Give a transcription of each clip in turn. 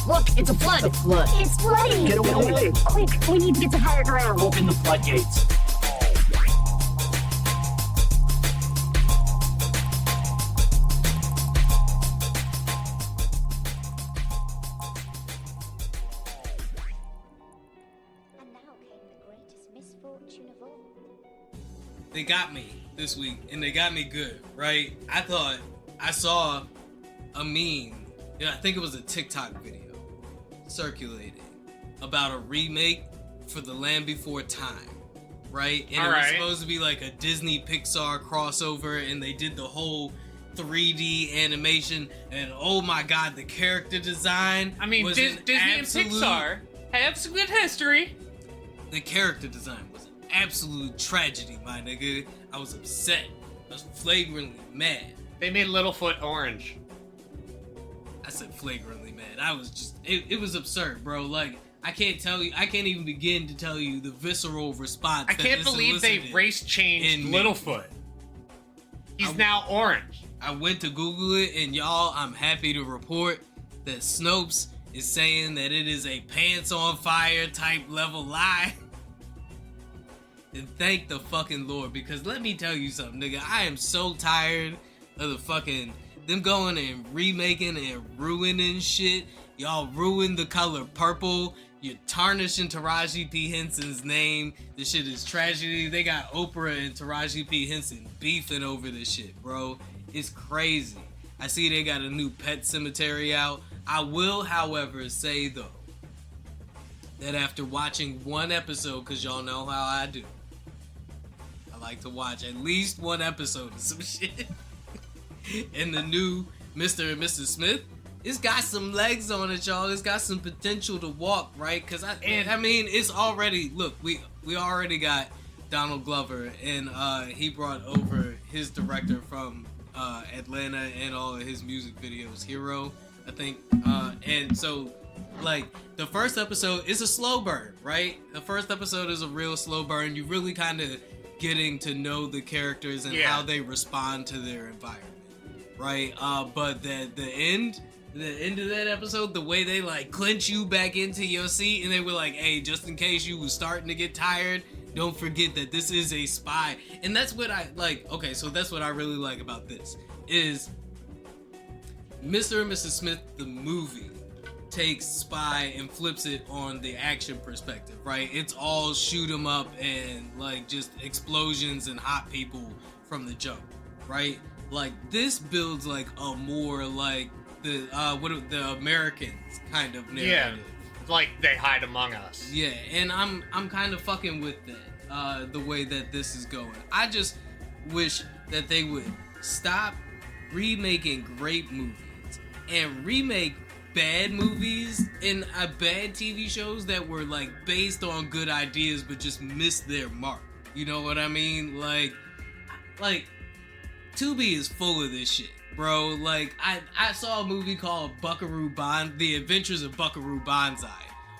Look, it's a flood. The flood. It's flooding. Get away. Quick, we need to get to higher ground. Open the floodgates. And now came the greatest misfortune of all. They got me this week, and they got me good, right? I thought I saw a meme, I think it was a TikTok video, circulating about a remake for The Land Before Time, right? And it was supposed to be like a Disney Pixar crossover, and they did the whole 3D animation, and oh my god, the character design. I mean, was Disney and Pixar have some good history. The character design was an absolute tragedy, my nigga. I was upset. I was flagrantly mad. They made Littlefoot orange. I said flagrantly mad. I was just, it was absurd, bro. Like, I can't even begin to tell you the visceral response. I can't believe they race changed Littlefoot. He's now orange. I went to Google it, and y'all, I'm happy to report that Snopes is saying that it is a pants on fire type level lie. And thank the fucking Lord, because let me tell you something, nigga. I am so tired of the fucking them going and remaking and ruining shit. Y'all ruined the color purple. You're tarnishing Taraji P. Henson's name. This shit is tragedy. They got Oprah and Taraji P. Henson beefing over this shit, bro. It's crazy. I see they got a new Pet Cemetery out. I will, however, say though, that after watching one episode, because y'all know how I do, I like to watch at least one episode of some shit. And the new Mr. and Mrs. Smith, it's got some legs on it, y'all. It's got some potential to walk, right? Because I mean, it's already, look, we already got Donald Glover, and he brought over his director from Atlanta and all of his music videos, Hero, I think. And so, like, the first episode is a slow burn, right? The first episode is a real slow burn. You really kind of getting to know the characters and how they respond to their environment, right? But the end of that episode, the way they like clinch you back into your seat, and they were like, hey, just in case you was starting to get tired, don't forget that this is a spy. And that's what I like. Okay, so that's what I really like about this is Mr. and Mrs. Smith, the movie, takes spy and flips it on the action perspective, right? It's all shoot 'em up and like just explosions and hot people from the jump, right? Like this builds like a more like the Americans kind of narrative. Yeah, like they hide among us. Yeah, and I'm kind of fucking with that, the way that this is going. I just wish that they would stop remaking great movies and remake bad movies and bad TV shows that were like based on good ideas but just missed their mark. You know what I mean? Like Tubi is full of this shit, bro. Like I saw a movie called The Adventures of Buckaroo Banzai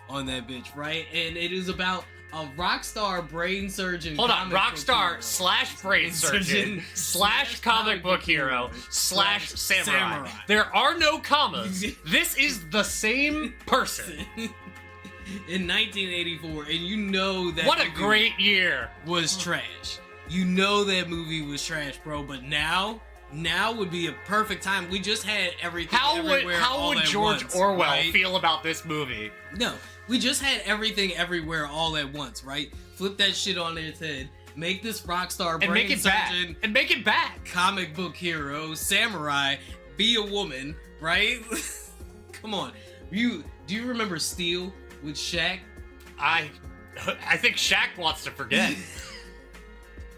on that bitch, right? And it is about a rock star brain surgeon. Hold on, rock star / brain surgeon / comic book hero / samurai. There are no commas. This is the same person. In 1984, and you know that what a great year was trash. You know that movie was trash, bro. But now would be a perfect time. We just had everything everywhere. How would George Orwell feel about this movie? No. We just had everything everywhere all at once, right? Flip that shit on its head. Make this rock star brain surgeon and make it back. Comic book hero, samurai, be a woman, right? Come on. Do you remember Steel with Shaq? I think Shaq wants to forget.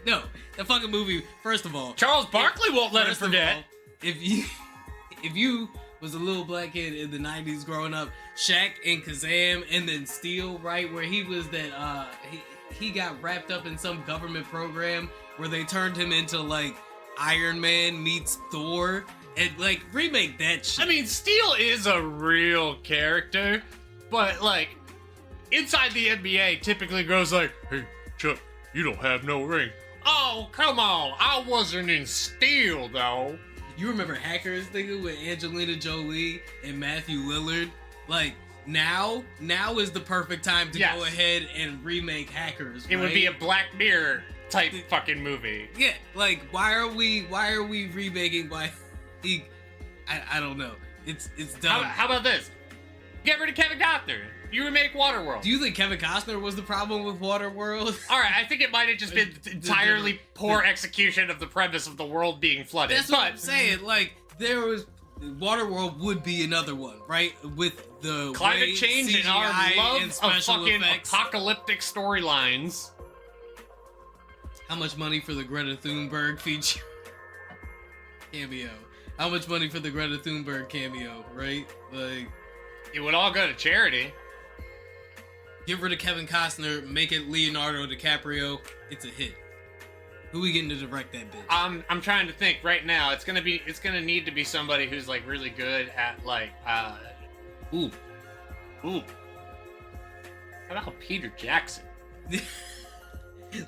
No, that fucking movie. First of all, Charles Barkley won't let us forget. All, if you was a little black kid in the 90s growing up, Shaq and Kazam and then Steel, right, where he was that he got wrapped up in some government program where they turned him into like Iron Man meets Thor, and like remake that shit. I mean, Steel is a real character, but like inside the NBA typically goes like, hey Chuck, you don't have no ring. Oh, come on, I wasn't in Steel though. You remember Hackers, nigga, with Angelina Jolie and Matthew Lillard? Like, now is the perfect time to Yes. go ahead and remake Hackers. It would right? be a Black Mirror type fucking movie. Yeah, like, why are we remaking? I don't know. It's dumb. How about this? Get rid of Kevin Costner. You remake Waterworld. Do you think Kevin Costner was the problem with Waterworld? All right, I think it might have just been entirely poor execution of the premise of the world being flooded. That's what I'm saying. Like, Waterworld would be another one, right? With the Climate way change and CGI our love and of special fucking effects. apocalyptic storylines. How much money for the Greta Thunberg feature cameo? How much money for the Greta Thunberg cameo, right? Like, It would all go to charity. get rid of Kevin Costner, make it Leonardo DiCaprio. It's a hit. Who we getting to direct that bitch? I'm trying to think right now. It's gonna need to be somebody who's like really good at like ooh. How about Peter Jackson?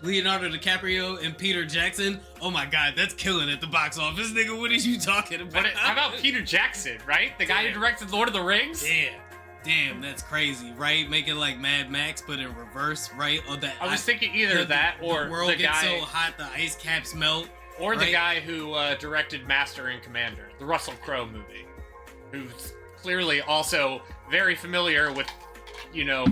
Leonardo DiCaprio and Peter Jackson. Oh my god, that's killing at the box office, nigga. What are you talking about? How about Peter Jackson, right? The guy who directed Lord of the Rings? Damn, that's crazy, right? Make it like Mad Max, but in reverse, right? Or that I was thinking either that or the world the gets guy, so hot the ice caps melt. or the right? guy who directed Master and Commander, the Russell Crowe movie, who's clearly also very familiar with,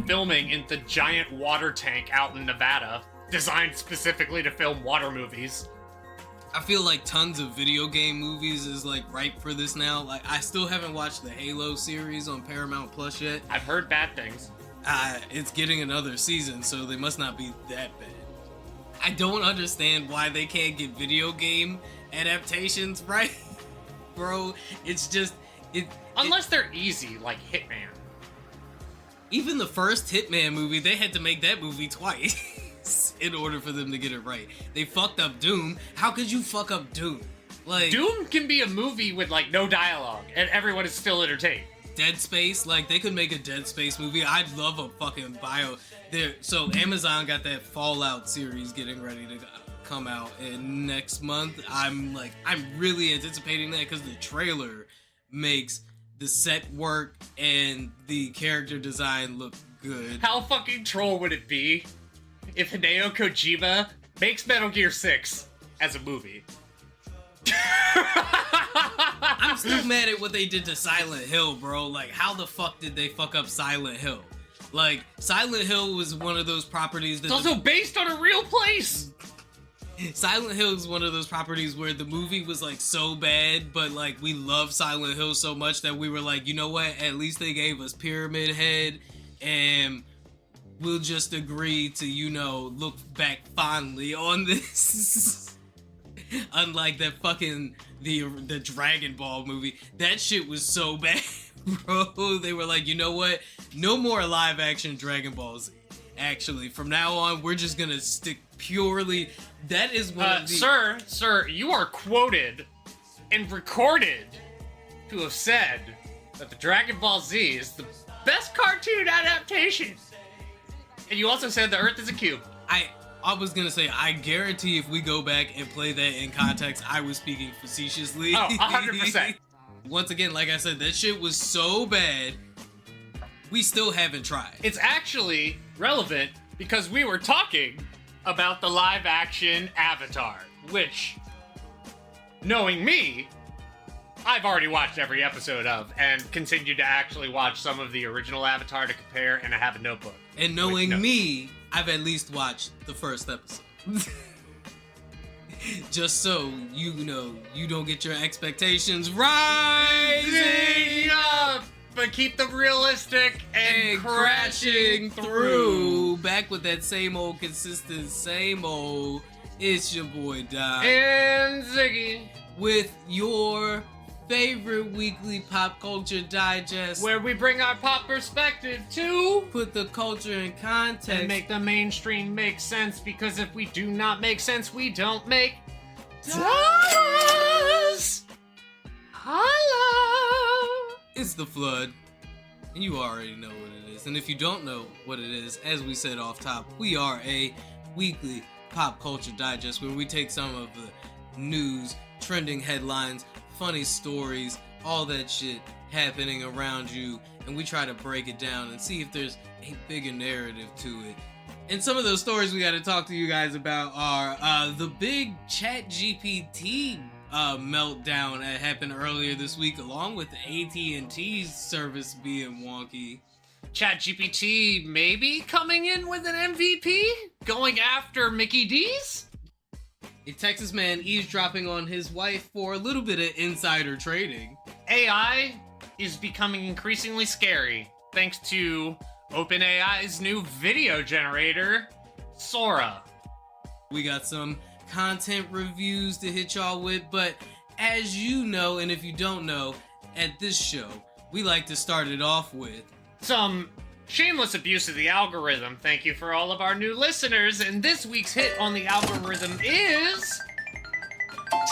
filming in the giant water tank out in Nevada, designed specifically to film water movies. I feel like tons of video game movies is like ripe for this now. Like, I still haven't watched the Halo series on Paramount Plus yet. I've heard bad things. It's getting another season, so they must not be that bad. I don't understand why they can't get video game adaptations right, bro. It's just Unless they're easy, like Hitman. even the first Hitman movie, they had to make that movie twice in order for them to get it right. They fucked up Doom. How could you fuck up Doom? Like, Doom can be a movie with like no dialogue, and everyone is still entertained. Dead Space, like, they could make a Dead Space movie. I'd love a fucking bio there. So Amazon got that Fallout series getting ready to come out, and next month I'm really anticipating that because the trailer makes the set work and the character design look good. How fucking troll would it be if Hideo Kojima makes Metal Gear 6 as a movie? I'm still mad at what they did to Silent Hill, bro. Like, how the fuck did they fuck up Silent Hill? Like, Silent Hill was one of those properties that... It's also based on a real place! Silent Hill is one of those properties where the movie was, like, so bad, but, like, we love Silent Hill so much that we were like, you know what? At least they gave us Pyramid Head, and we'll just agree to, look back fondly on this. Unlike that fucking, the Dragon Ball movie. That shit was so bad, bro. They were like, you know what? No more live-action Dragon Ball Z. Actually, from now on, we're just gonna stick purely... That is one of the... Sir, you are quoted and recorded to have said that the Dragon Ball Z is the best cartoon adaptation. And you also said the Earth is a cube. I was gonna say, I guarantee if we go back and play that in context, I was speaking facetiously. Oh, 100%. Once again, like I said, that shit was so bad, we still haven't tried. It's actually relevant because we were talking about the live-action Avatar, which, knowing me, I've already watched every episode of, and continue to actually watch some of the original Avatar to compare, and I have a notebook. And knowing me, I've at least watched the first episode. Just so you don't get your expectations rising up, but keep them realistic and crashing through. Back with that same old consistent, same old. It's your boy Dom. And Ziggy, with your favorite weekly pop culture digest, where we bring our pop perspective to put the culture in context and make the mainstream make sense, because if we do not make sense, we don't make dollars. Hello. It's the Flood, and you already know what it is. And if you don't know what it is, as we said off top, we are a weekly pop culture digest where we take some of the news, trending headlines, funny stories, all that shit happening around you, and we try to break it down and see if there's a bigger narrative to it. And some of those stories we got to talk to you guys about are the big ChatGPT meltdown that happened earlier this week, along with the AT&T's service being wonky. ChatGPT maybe coming in with an MVP? Going after Mickey D's? A Texas man eavesdropping on his wife for a little bit of insider trading. AI is becoming increasingly scary thanks to OpenAI's new video generator, Sora. We got some content reviews to hit y'all with, but as you know, and if you don't know, at this show, we like to start it off with some shameless abuse of the algorithm. Thank you for all of our new listeners, and this week's hit on the algorithm is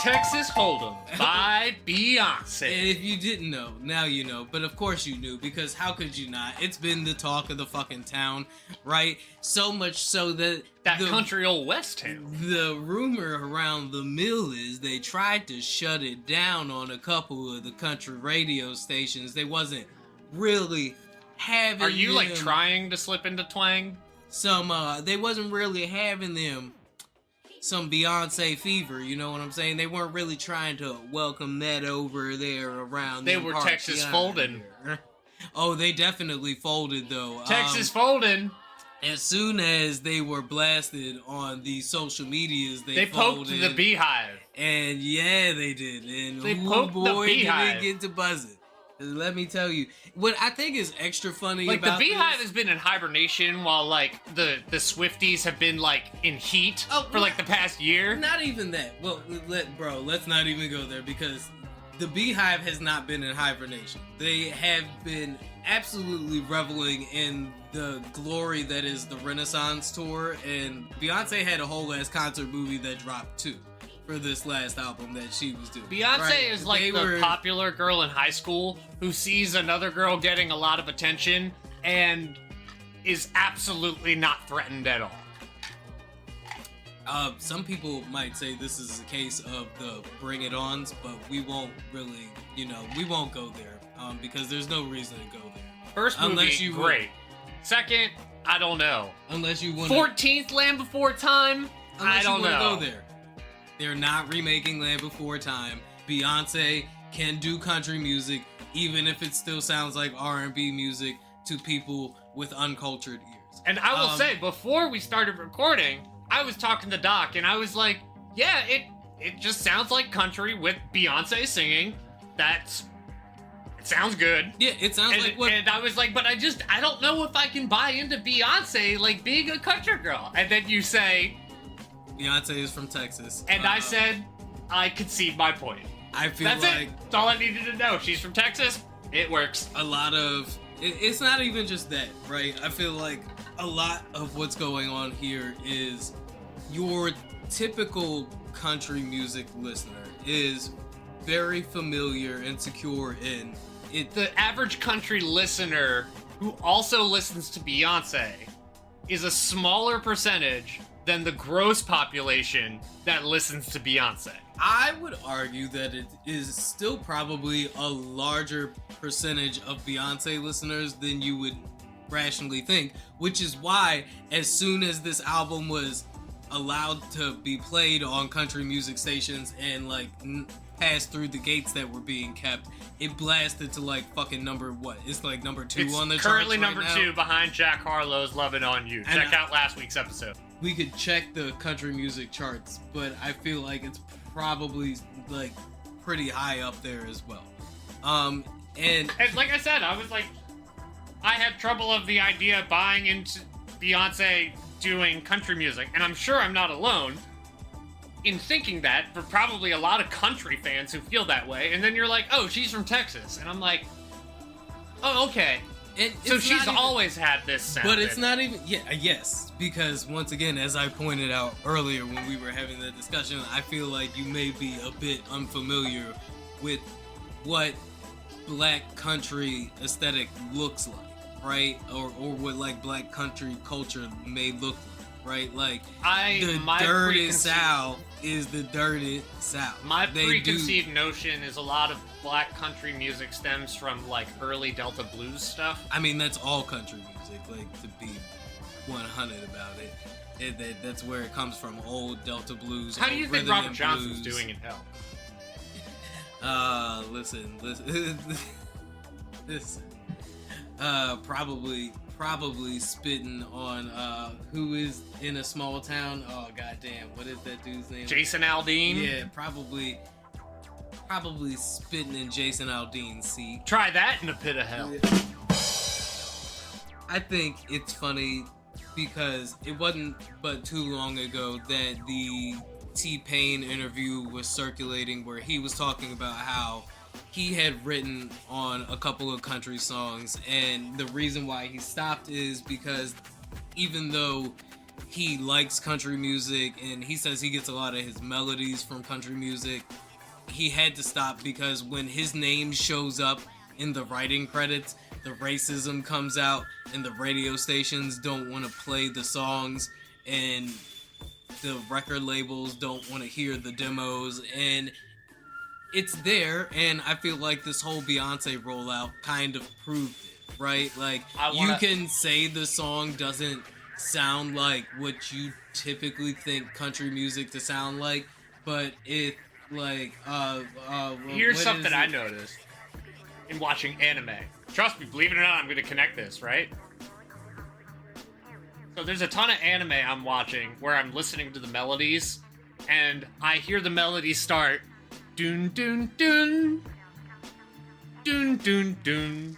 Texas Hold'em by Beyonce. And if you didn't know, now you know. But of course you knew, because how could you not? It's been the talk of the fucking town, right? So much so that country old West town. The rumor around the mill is they tried to shut it down on a couple of the country radio stations. They wasn't really having Are you them, like trying to slip into twang? They wasn't really having them some Beyonce fever, you know what I'm saying? They weren't really trying to welcome that over there around. They were Texas folding. Oh, they definitely folded though. Texas folding. As soon as they were blasted on the social medias, they poked folded, the beehive. And yeah, they did. And they poked the beehive. Did it get to buzzing. Let me tell you, what I think is extra funny like about the beehive this, has been in hibernation while like the Swifties have been like in heat for like the past year. Not even that. Well, let's not even go there, because the beehive has not been in hibernation. They have been absolutely reveling in the glory that is the Renaissance tour, and Beyonce had a whole ass concert movie that dropped too for this last album that she was doing. Beyonce is like the popular girl in high school who sees another girl getting a lot of attention and is absolutely not threatened at all. Some people might say this is a case of the Bring It Ons, but we won't really, we won't go there because there's no reason to go there. First movie, great. Second, I don't know. Unless you want 14th Land Before Time, I don't know. Go there. They're not remaking Land Before Time. Beyonce can do country music, even if it still sounds like R&B music to people with uncultured ears. And I will say, before we started recording, I was talking to Doc, and I was like, yeah, it just sounds like country with Beyonce singing. It sounds good. Yeah, it sounds like what... And I was like, but I don't know if I can buy into Beyonce, like, being a country girl. And then you say... Beyonce is from Texas. And I said, I concede my point. I feel That's all I needed to know. She's from Texas. It works. A lot of... It's not even just that, right? I feel like a lot of what's going on here is your typical country music listener is very familiar and secure in it. The average country listener who also listens to Beyonce is a smaller percentage than the gross population that listens to Beyonce. I would argue that it is still probably a larger percentage of Beyonce listeners than you would rationally think, which is why as soon as this album was allowed to be played on country music stations and like passed through the gates that were being kept, it blasted to like fucking number 2 on the charts. Currently right number now. 2 behind Jack Harlow's Lovin' On You. Check out last week's episode. We could check the country music charts, but I feel like it's probably like pretty high up there as well. And like I said, I was like, I had trouble of the idea of buying into Beyonce doing country music, and I'm sure I'm not alone in thinking that for probably a lot of country fans who feel that way. And then you're like, oh, she's from Texas, and I'm like, oh, okay. So she's always had this sound. But it's not even... Yes. Because, once again, as I pointed out earlier when we were having the discussion, I feel like you may be a bit unfamiliar with what black country aesthetic looks like, right? Or what, like, black country culture may look like, right? Like, the dirty South is the dirty South. My preconceived notion is a lot of black country music stems from, like, early Delta blues stuff. I mean, that's all country music, like, to be 100 about it. That's where it comes from, old Delta blues. How do you think rhythm Robert and Johnson's blues. doing in hell? Listen. Listen. Probably spitting on who is in a small town. Oh goddamn, what is that dude's name? Jason Aldean? Yeah, probably spitting in Jason Aldean's seat. Try that in a pit of hell. I think it's funny because it wasn't but too long ago that the T-Pain interview was circulating where he was talking about how he had written on a couple of country songs, and the reason why he stopped is because even though he likes country music and he says he gets a lot of his melodies from country music, he had to stop because when his name shows up in the writing credits, the racism comes out and the radio stations don't want to play the songs and the record labels don't want to hear the demos, and it's there. And I feel like this whole Beyonce rollout kind of proved it, right? Like, you can say the song doesn't sound like what you typically think country music to sound like, but it, like, here's something I noticed in watching anime. Trust me, believe it or not, I'm going to connect this, right? So there's a ton of anime I'm watching where I'm listening to the melodies, and I hear the melody start, dun dun dun, dun dun dun,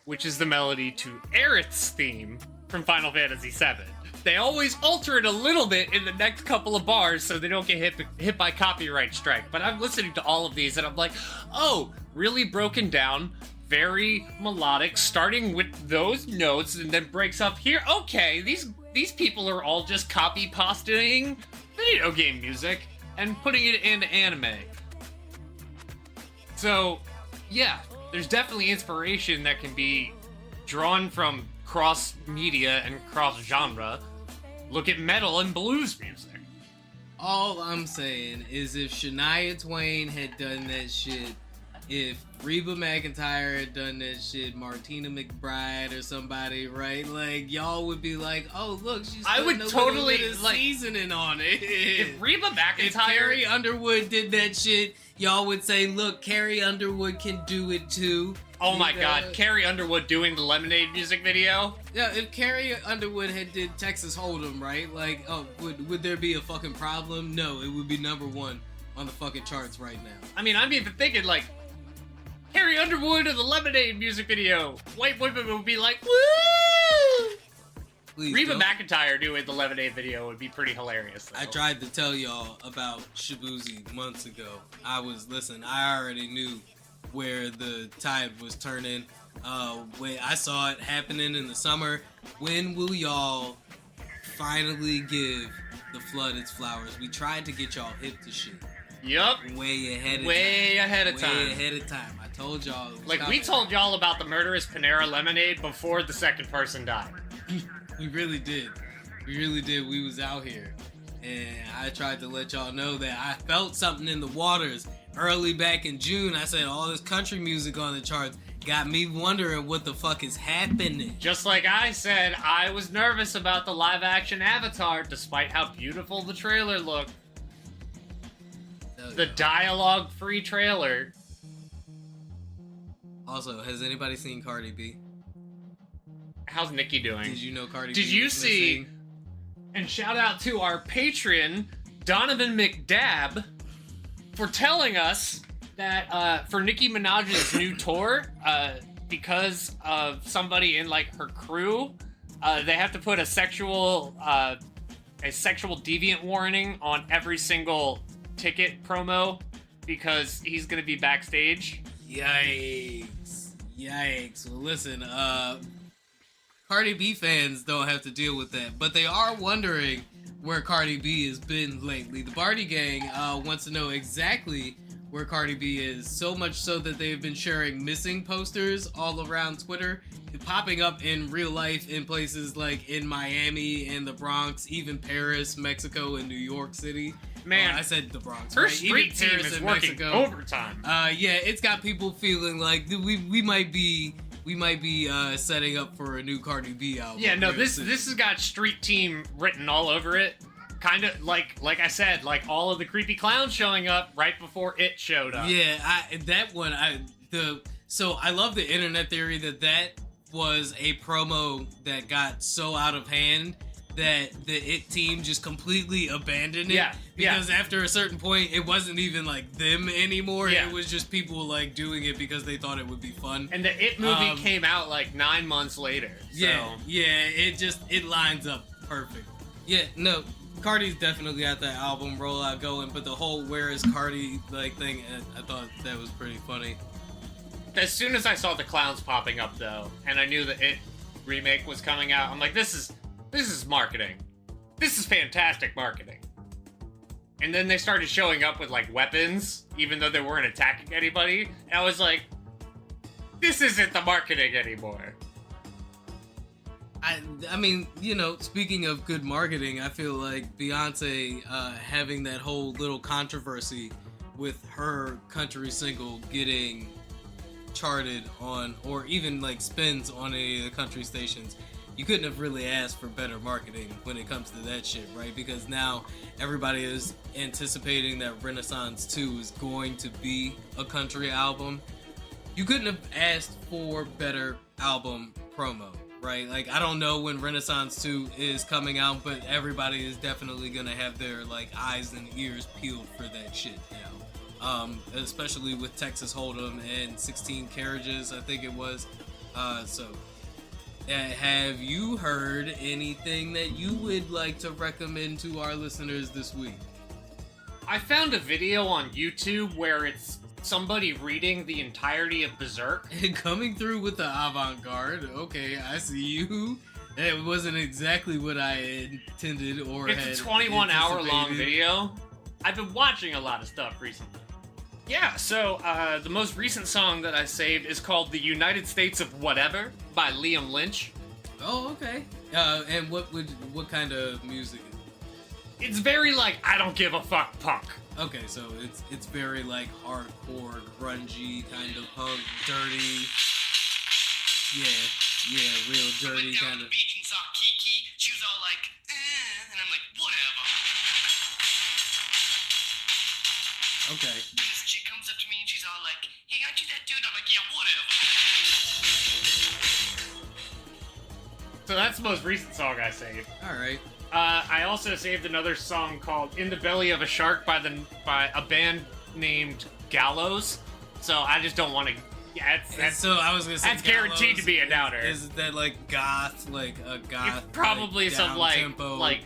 which is the melody to Aerith's theme from Final Fantasy VII. They always alter it a little bit in the next couple of bars so they don't get hit by copyright strike. But I'm listening to all of these and I'm like, oh, really broken down, very melodic, starting with those notes and then breaks up here. Okay, these people are all just copy pasting video game music and putting it into anime. So, yeah, there's definitely inspiration that can be drawn from cross media and cross genre. Look at metal and blues music. All I'm saying is if Shania Twain had done that shit, if Reba McEntire had done that shit, Martina McBride or somebody, right? Like, y'all would be like, oh, look, she's I would totally, like, seasoning on it. If Reba McEntire... If Carrie Underwood did that shit, y'all would say, look, Carrie Underwood can do it too. Oh my god, Carrie Underwood doing the Lemonade music video? Yeah, if Carrie Underwood had did Texas Hold'em, right? Like, oh, would there be a fucking problem? No, it would be #1 on the fucking charts right now. I mean, I'm even thinking, like, Carrie Underwood in the Lemonade music video. White women would be like, woo! Please Reba don't. McEntire doing the Lemonade video would be pretty hilarious, though. I tried to tell y'all about Shibuya months ago. I already knew where the tide was turning. When I saw it happening in the summer. When will y'all finally give the flood its flowers? We tried to get y'all hip to shit. Yup. Way ahead of time. I told y'all. Like, we told y'all about the murderous Panera Lemonade before the second person died. We really did. We was out here. And I tried to let y'all know that I felt something in the waters early back in June. I said all this country music on the charts got me wondering what the fuck is happening. Just like I said, I was nervous about the live-action Avatar, despite how beautiful the trailer looked. The dialogue-free trailer. Also, has anybody seen Cardi B? How's Nikki doing? Did you know Cardi B Did you was see... missing? And shout out to our patron, Donovan McDab, for telling us that for Nicki Minaj's new tour, because of somebody in, like, her crew, they have to put a sexual deviant warning on every single ticket promo because he's gonna be backstage. Yikes. Well, listen, Cardi B fans don't have to deal with that, but they are wondering where Cardi B has been lately. The Barty Gang wants to know exactly where Cardi B is, so much so that they've been sharing missing posters all around Twitter, popping up in real life in places like in Miami and the Bronx, even Paris, Mexico, and New York City. Man, I said the Bronx. her right? street Even team Paris is and working Mexico. overtime. Yeah, it's got people feeling like we might be setting up for a new Cardi B album. Yeah, no, real this soon. has got street team written all over it. Kind of like I said, like all of the creepy clowns showing up right before it showed up. Yeah, so I love the internet theory that was a promo that got so out of hand that the It team just completely abandoned it. Yeah, because after a certain point, it wasn't even like them anymore. Yeah. It was just people like doing it because they thought it would be fun. And the It movie came out like 9 months later. So. Yeah, it lines up perfect. Yeah, no, Cardi's definitely got that album rollout going, but the whole "Where is Cardi" like thing, I thought that was pretty funny. As soon as I saw the clowns popping up though, and I knew the It remake was coming out, I'm like, this is marketing. This is fantastic marketing. And then they started showing up with like weapons, even though they weren't attacking anybody. And I was like, this isn't the marketing anymore. I mean, you know, speaking of good marketing, I feel like Beyonce having that whole little controversy with her country single getting charted on, or even like spins on any of the country stations. You couldn't have really asked for better marketing when it comes to that shit, right? Because now everybody is anticipating that Renaissance 2 is going to be a country album. You couldn't have asked for better album promo, right? Like, I don't know when Renaissance 2 is coming out, but everybody is definitely gonna have their like eyes and ears peeled for that shit now. Especially with Texas Hold'em and 16 Carriages, I think it was. Have you heard anything that you would like to recommend to our listeners this week? I found a video on YouTube where it's somebody reading the entirety of Berserk. Coming through with the avant-garde. Okay, I see you. That wasn't exactly what I intended or had It's a 21-hour-long anticipated. video. I've been watching a lot of stuff recently. Yeah, so the most recent song that I saved is called The United States of Whatever by Liam Lynch. Oh, okay. And what kind of music? It's very like, I don't give a fuck punk. Okay, so it's very like hardcore, grungy kind of punk, dirty. Yeah, real dirty kind of. Beach and saw Kiki. She was all like, and I'm like, whatever. Okay. And this chick comes up to me and she's all like, hey, aren't you that dude? I'm like, yeah, whatever. So that's the most recent song I saved. All right. I also saved another song called "In the Belly of a Shark" by a band named Gallows. So I just don't want to. Yeah, So I was gonna say that's guaranteed to be a Gallows. downer. Is that like goth, like a goth? It's probably like, some down-tempo? like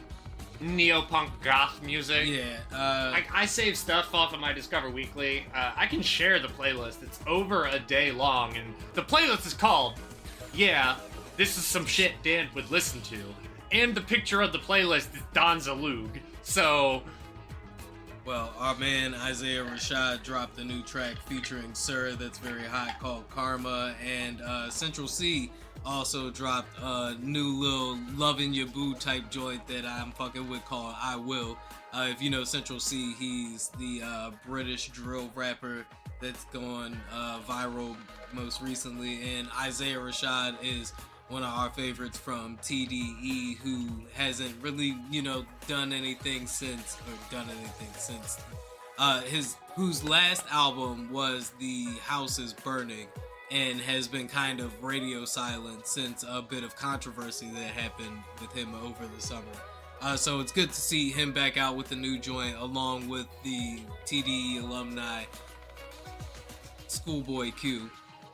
neo-punk goth music. Yeah. I save stuff off of my Discover Weekly. I can share the playlist. It's over a day long, and the playlist is called "Yeah, This Is Some Shit Dan Would Listen To." And the picture of the playlist is Don Zalug. So, Well, our man Isaiah Rashad dropped a new track featuring Sir that's very hot called Karma, and Central C also dropped a new little Lovin' Your Boo type joint that I'm fucking with called I Will. If you know Central C, he's the British drill rapper that's gone viral most recently, and Isaiah Rashad is one of our favorites from TDE, who hasn't really, done anything since, whose last album was The House is Burning, and has been kind of radio silent since a bit of controversy that happened with him over the summer. So it's good to see him back out with a new joint, along with the TDE alumni, Schoolboy Q.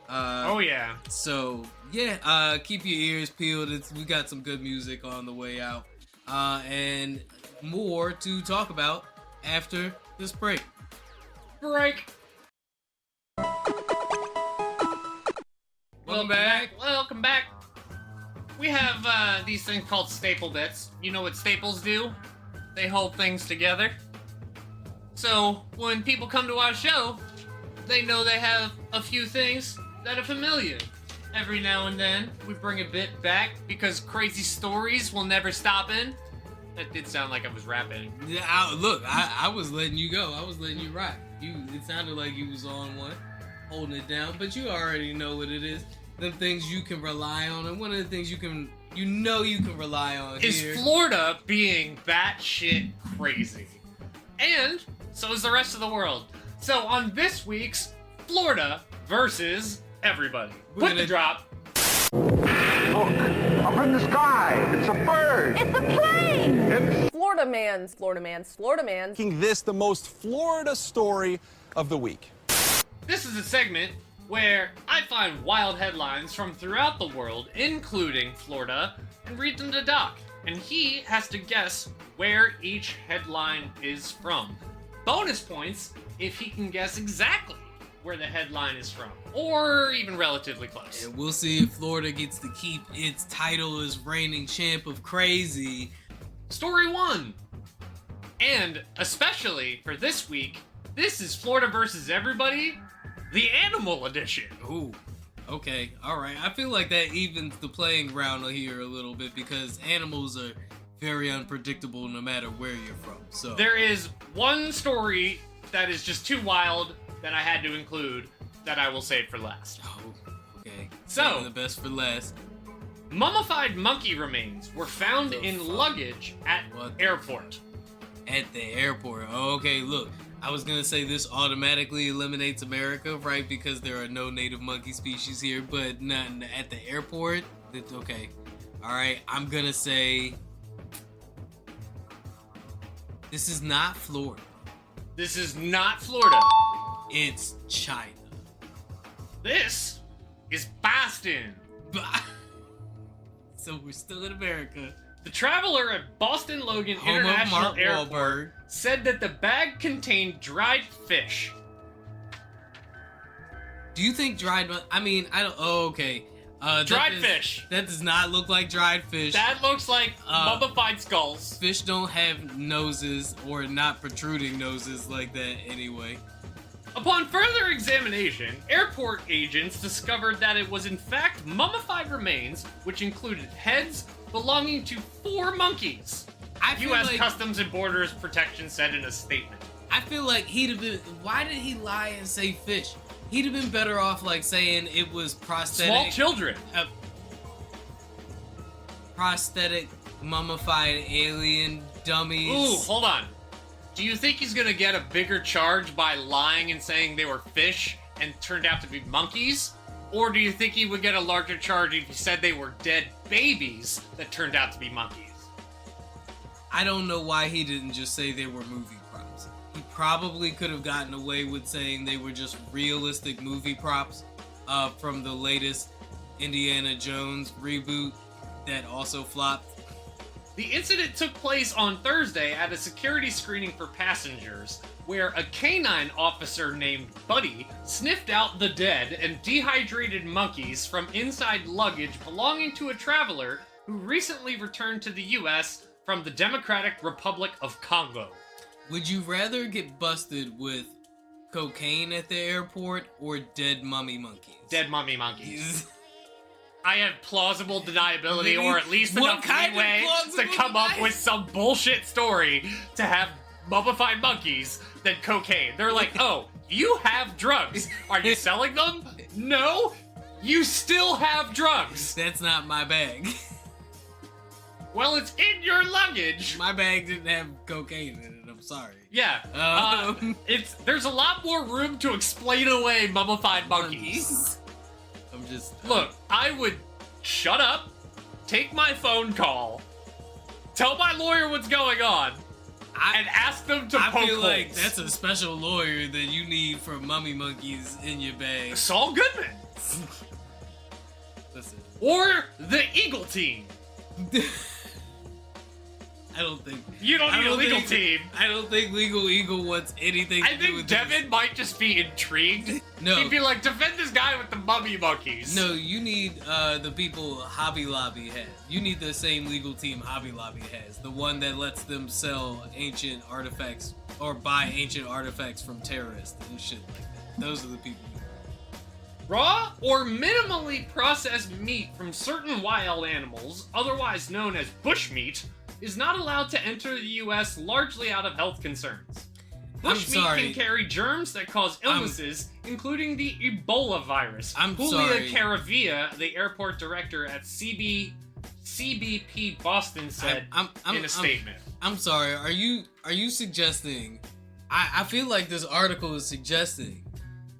oh yeah. So yeah, keep your ears peeled. We got some good music on the way out, and more to talk about after this break. Break. Welcome back. We have these things called staple bits. You know what staples do? They hold things together. So when people come to our show, they know they have a few things that are familiar. Every now and then, we bring a bit back because crazy stories will never stop in. That did sound like I was rapping. Yeah, I was letting you go. I was letting you rock. It sounded like you was on one, holding it down, but you already know what it is. Them things you can rely on, and one of the things you can rely on is here. Florida being batshit crazy. And so is the rest of the world. So on this week's Florida versus everybody. Put the drop. Look, up in the sky. It's a bird. It's a plane! Florida man's. Making this the most Florida story of the week. This is a segment where I find wild headlines from throughout the world, including Florida, and read them to Doc. And he has to guess where each headline is from. Bonus points if he can guess exactly where the headline is from, or even relatively close. And we'll see if Florida gets to keep its title as reigning champ of crazy. Story 1. And especially for this week, this is Florida versus everybody, the animal edition. Ooh, okay, alright. I feel like that evens the playing ground here a little bit because animals are very unpredictable no matter where you're from. So There is one story that is just too wild that I had to include that I will save for last. Oh, okay. So- Saving the best for last. Mummified monkey remains were found The in fuck? luggage at What the- airport. At the airport. Oh, okay, look. I was gonna say this automatically eliminates America, right? Because there are no native monkey species here, but not at the airport. Okay. Alright, I'm gonna say this is not Florida. This is not Florida. It's China. This is Boston. So we're still in America. The traveler at Boston Logan Home of International Mark Airport Wahlberg. said that the bag contained dried fish. Do you think dried? I mean, I don't. Oh, okay. Dried fish. That does not look like dried fish. That looks like mummified skulls. Fish don't have noses or not protruding noses like that anyway. Upon further examination, airport agents discovered that it was in fact mummified remains, which included heads belonging to 4 monkeys. I feel U.S. like Customs and Borders Protection said in a statement. I feel like he'd have been. Why did he lie and say fish? He'd have been better off like saying it was prosthetic. Small children. Prosthetic mummified alien dummies. Ooh, hold on. Do you think he's gonna get a bigger charge by lying and saying they were fish and turned out to be monkeys? Or do you think he would get a larger charge if he said they were dead babies that turned out to be monkeys? I don't know why he didn't just say they were movie props. He probably could have gotten away with saying they were just realistic movie props from the latest Indiana Jones reboot that also flopped. The incident took place on Thursday at a security screening for passengers, where a canine officer named Buddy sniffed out the dead and dehydrated monkeys from inside luggage belonging to a traveler who recently returned to the U.S. from the Democratic Republic of Congo. Would you rather get busted with cocaine at the airport or dead mummy monkeys? Dead mummy monkeys. I have plausible deniability, Really? or at least What enough kind of leeway to plausible come up deniability? with some bullshit story to have mummified monkeys than cocaine. They're like, oh, you have drugs. Are you selling them? No? You still have drugs. That's not my bag. Well, it's in your luggage. My bag didn't have cocaine in it. I'm sorry. Yeah. There's a lot more room to explain away mummified monkeys. I'm just Look, I would shut up, take my phone call, tell my lawyer what's going on, and ask them to I poke feel like holes. that's a special lawyer that you need for mummy monkeys in your bag. Saul Goodman. Listen, Or the Eagle Team. I don't think You don't need a legal team. I don't think Legal Eagle wants anything to I do think with Devin might just be intrigued. No. He'd be like, defend this guy with the mummy monkeys. this. No, you need the people Hobby Lobby has. You need the same legal team Hobby Lobby has. The one that lets them sell ancient artifacts or buy ancient artifacts from terrorists and shit like that. Those are the people. Raw or minimally processed meat from certain wild animals, otherwise known as bushmeat, is not allowed to enter the U.S. largely out of health concerns. Bushmeat can carry germs that cause illnesses, including the Ebola virus. Julia Caravilla, the airport director at CBP Boston, said in a statement. I'm sorry. Are you suggesting? I feel like this article is suggesting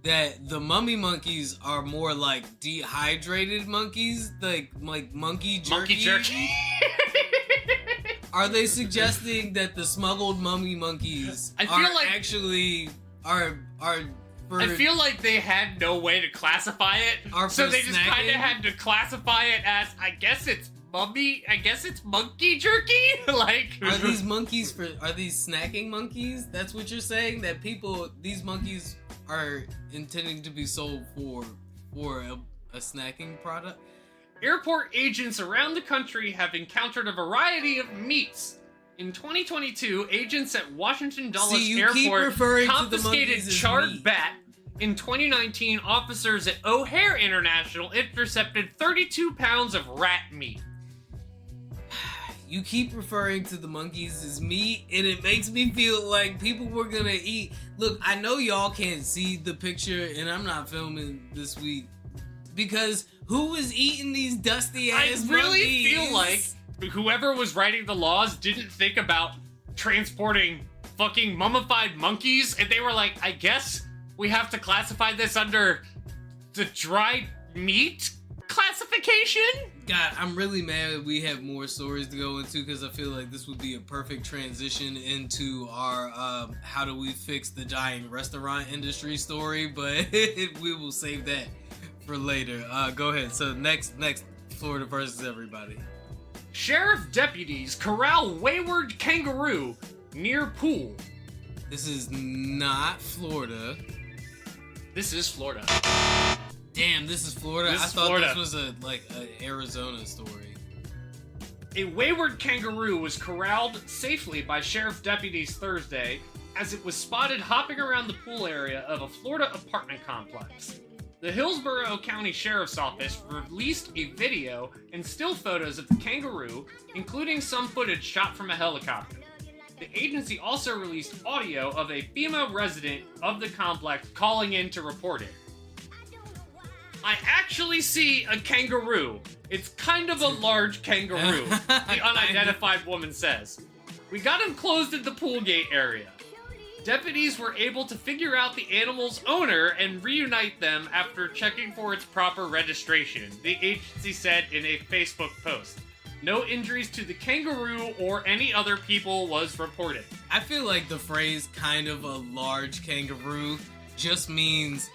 that the mummy monkeys are more like dehydrated monkeys, like monkey jerky. Monkey jerky. Are they suggesting that the smuggled mummy monkeys I feel like they had no way to classify it, so they just kind of had to classify it as, I guess it's monkey jerky. Like, are these snacking monkeys? That's what you're saying? That these monkeys are intending to be sold for a snacking product? Airport agents around the country have encountered a variety of meats. In 2022, agents at Washington Dulles Airport confiscated charred bat. In 2019, officers at O'Hare International intercepted 32 pounds of rat meat. You keep referring to the monkeys as meat, and it makes me feel like people were gonna eat. Look, I know y'all can't see the picture, and I'm not filming this week, because who was eating these dusty ass monkeys? I really feel like whoever was writing the laws didn't think about transporting fucking mummified monkeys, and they were like, I guess we have to classify this under the dried meat classification? God, I'm really mad we have more stories to go into, because I feel like this would be a perfect transition into our how do we fix the dying restaurant industry story, but we will save that for later. Go ahead. So next, Florida versus everybody. Sheriff deputies corral wayward kangaroo near pool. This is not Florida. This is Florida. Damn, this is Florida. I thought this was an Arizona story. A wayward kangaroo was corralled safely by sheriff deputies Thursday as it was spotted hopping around the pool area of a Florida apartment complex. The Hillsborough County Sheriff's Office released a video and still photos of the kangaroo, including some footage shot from a helicopter. The agency also released audio of a female resident of the complex calling in to report it. I actually see a kangaroo. It's kind of a large kangaroo, the unidentified woman says. We got him closed at the pool gate area. Deputies were able to figure out the animal's owner and reunite them after checking for its proper registration, the agency said in a Facebook post. No injuries to the kangaroo or any other people was reported. I feel like the phrase kind of a large kangaroo just means,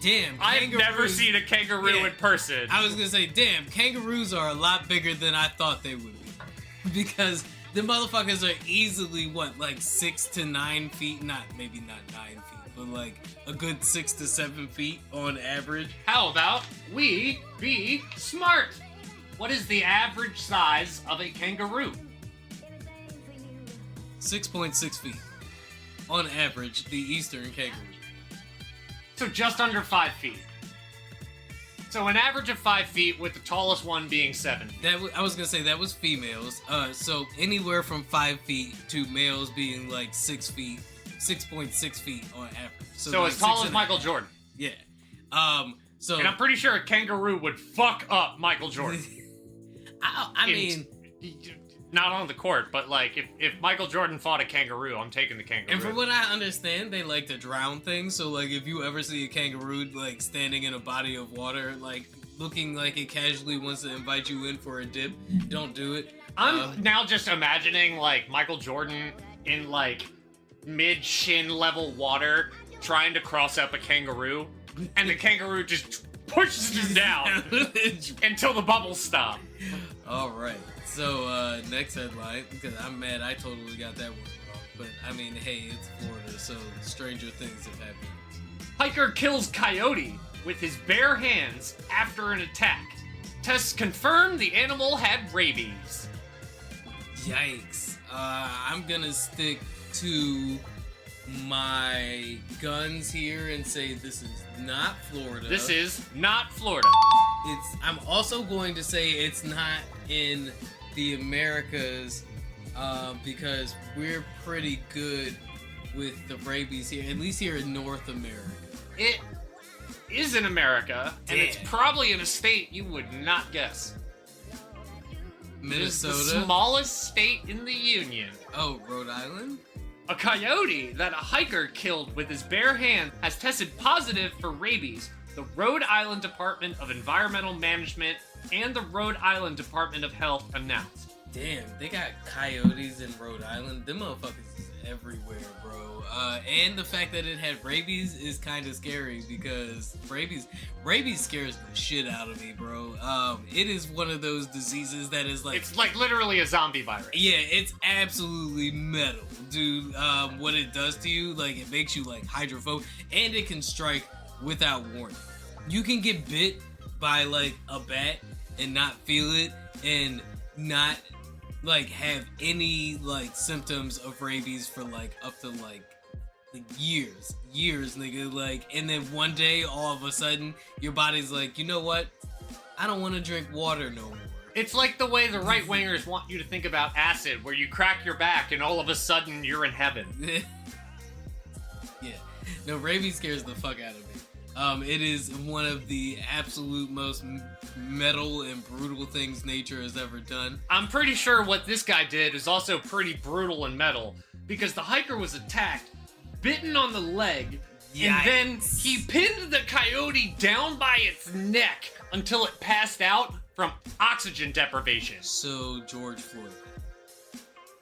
damn, I've never seen a kangaroo in person. I was gonna say, damn, kangaroos are a lot bigger than I thought they would be. Because the motherfuckers are easily, 6 to 9 feet? Maybe not 9 feet, but like a good 6 to 7 feet on average. How about we be smart? What is the average size of a kangaroo? 6.6 feet. On average, the eastern kangaroo. So just under 5 feet. So an average of 5 feet, with the tallest one being 7. I was gonna say that was females. So anywhere from 5 feet to males being like 6 feet, 6.6 feet on average. So as tall as Michael Jordan. Yeah. So and I'm pretty sure a kangaroo would fuck up Michael Jordan. I mean, not on the court, but like if Michael Jordan fought a kangaroo, I'm taking the kangaroo. And from what I understand, they like to drown things. So like if you ever see a kangaroo like standing in a body of water, like looking like it casually wants to invite you in for a dip, don't do it. I'm now just imagining like Michael Jordan in like mid shin level water trying to cross up a kangaroo, and the kangaroo just pushes him down until the bubbles stop. All right. So, next headline, because I'm mad I totally got that one wrong. But, I mean, hey, it's Florida, so stranger things have happened. Hiker kills coyote with his bare hands after an attack. Tests confirm the animal had rabies. Yikes. I'm gonna stick to my guns here and say this is not Florida. This is not Florida. I'm also going to say it's not in the Americas. because we're pretty good with the rabies here, at least here in North America. It is in America, and it's Damn. probably in a state you would not guess. Minnesota? It is the smallest state in the Union. Oh, Rhode Island? A coyote that a hiker killed with his bare hand has tested positive for rabies, the Rhode Island Department of Environmental Management and the Rhode Island Department of Health announced. Damn, they got coyotes in Rhode Island. Them motherfuckers is everywhere, bro. And the fact that it had rabies is kind of scary because rabies scares the shit out of me, bro. It is one of those diseases that is like... It's like literally a zombie virus. Yeah, it's absolutely metal, dude. What it does to you, like, it makes you, like, hydrophobic, and it can strike without warning. You can get bit by, like, a bat and not feel it, and not, like, have any, like, symptoms of rabies for, like, up to, like years, nigga. Like, and then one day, all of a sudden, your body's like, you know what? I don't want to drink water no more. It's like the way the right-wingers want you to think about acid, where you crack your back and all of a sudden you're in heaven. Yeah. No, rabies scares the fuck out of me. It is one of the absolute most metal and brutal things nature has ever done. I'm pretty sure what this guy did is also pretty brutal and metal, because the hiker was attacked, bitten on the leg, and then he pinned the coyote down by its neck until it passed out from oxygen deprivation. So, George Floyd.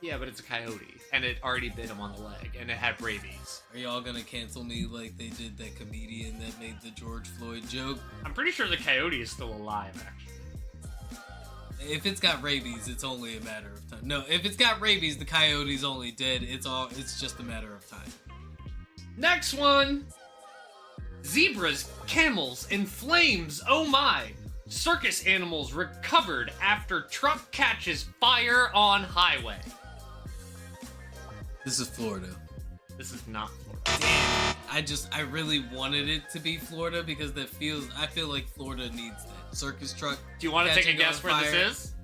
Yeah, but it's a coyote, and it already bit him on the leg, and it had rabies. Are y'all gonna cancel me like they did that comedian that made the George Floyd joke? I'm pretty sure the coyote is still alive, actually. If it's got rabies, it's only a matter of time. No, if it's got rabies, the coyote's only dead. It's just a matter of time. Next one! Zebras, camels, in flames, oh my! Circus animals recovered after truck catches fire on highway. This is Florida. This is not Florida. I really wanted it to be Florida because I feel like Florida needs that. Circus truck. Do you want to take a catching guess on where fire. this is?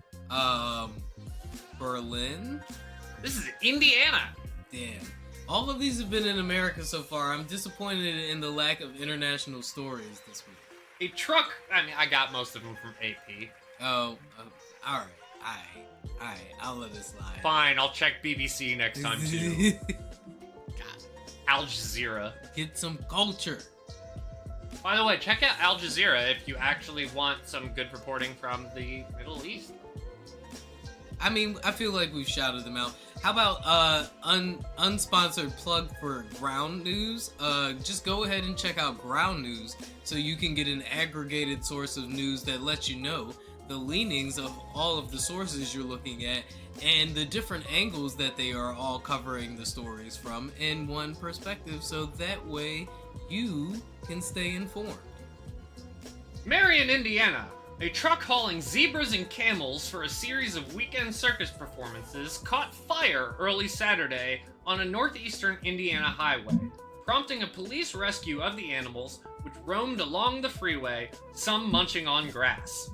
Berlin? This is Indiana. Damn. All of these have been in America so far. I'm disappointed in the lack of international stories this week. A truck, I got most of them from AP. Oh, alright. I'll let it slide. Fine, I'll check BBC next time too. God. Al Jazeera. Get some culture. By the way, check out Al Jazeera if you actually want some good reporting from the Middle East. I mean, I feel like we've shouted them out. How about unsponsored plug for Ground News? Just go ahead and check out Ground News so you can get an aggregated source of news that lets you know the leanings of all of the sources you're looking at and the different angles that they are all covering the stories from in one perspective, so that way you can stay informed. Marion, Indiana. A truck hauling zebras and camels for a series of weekend circus performances caught fire early Saturday on a northeastern Indiana highway, prompting a police rescue of the animals, which roamed along the freeway, some munching on grass.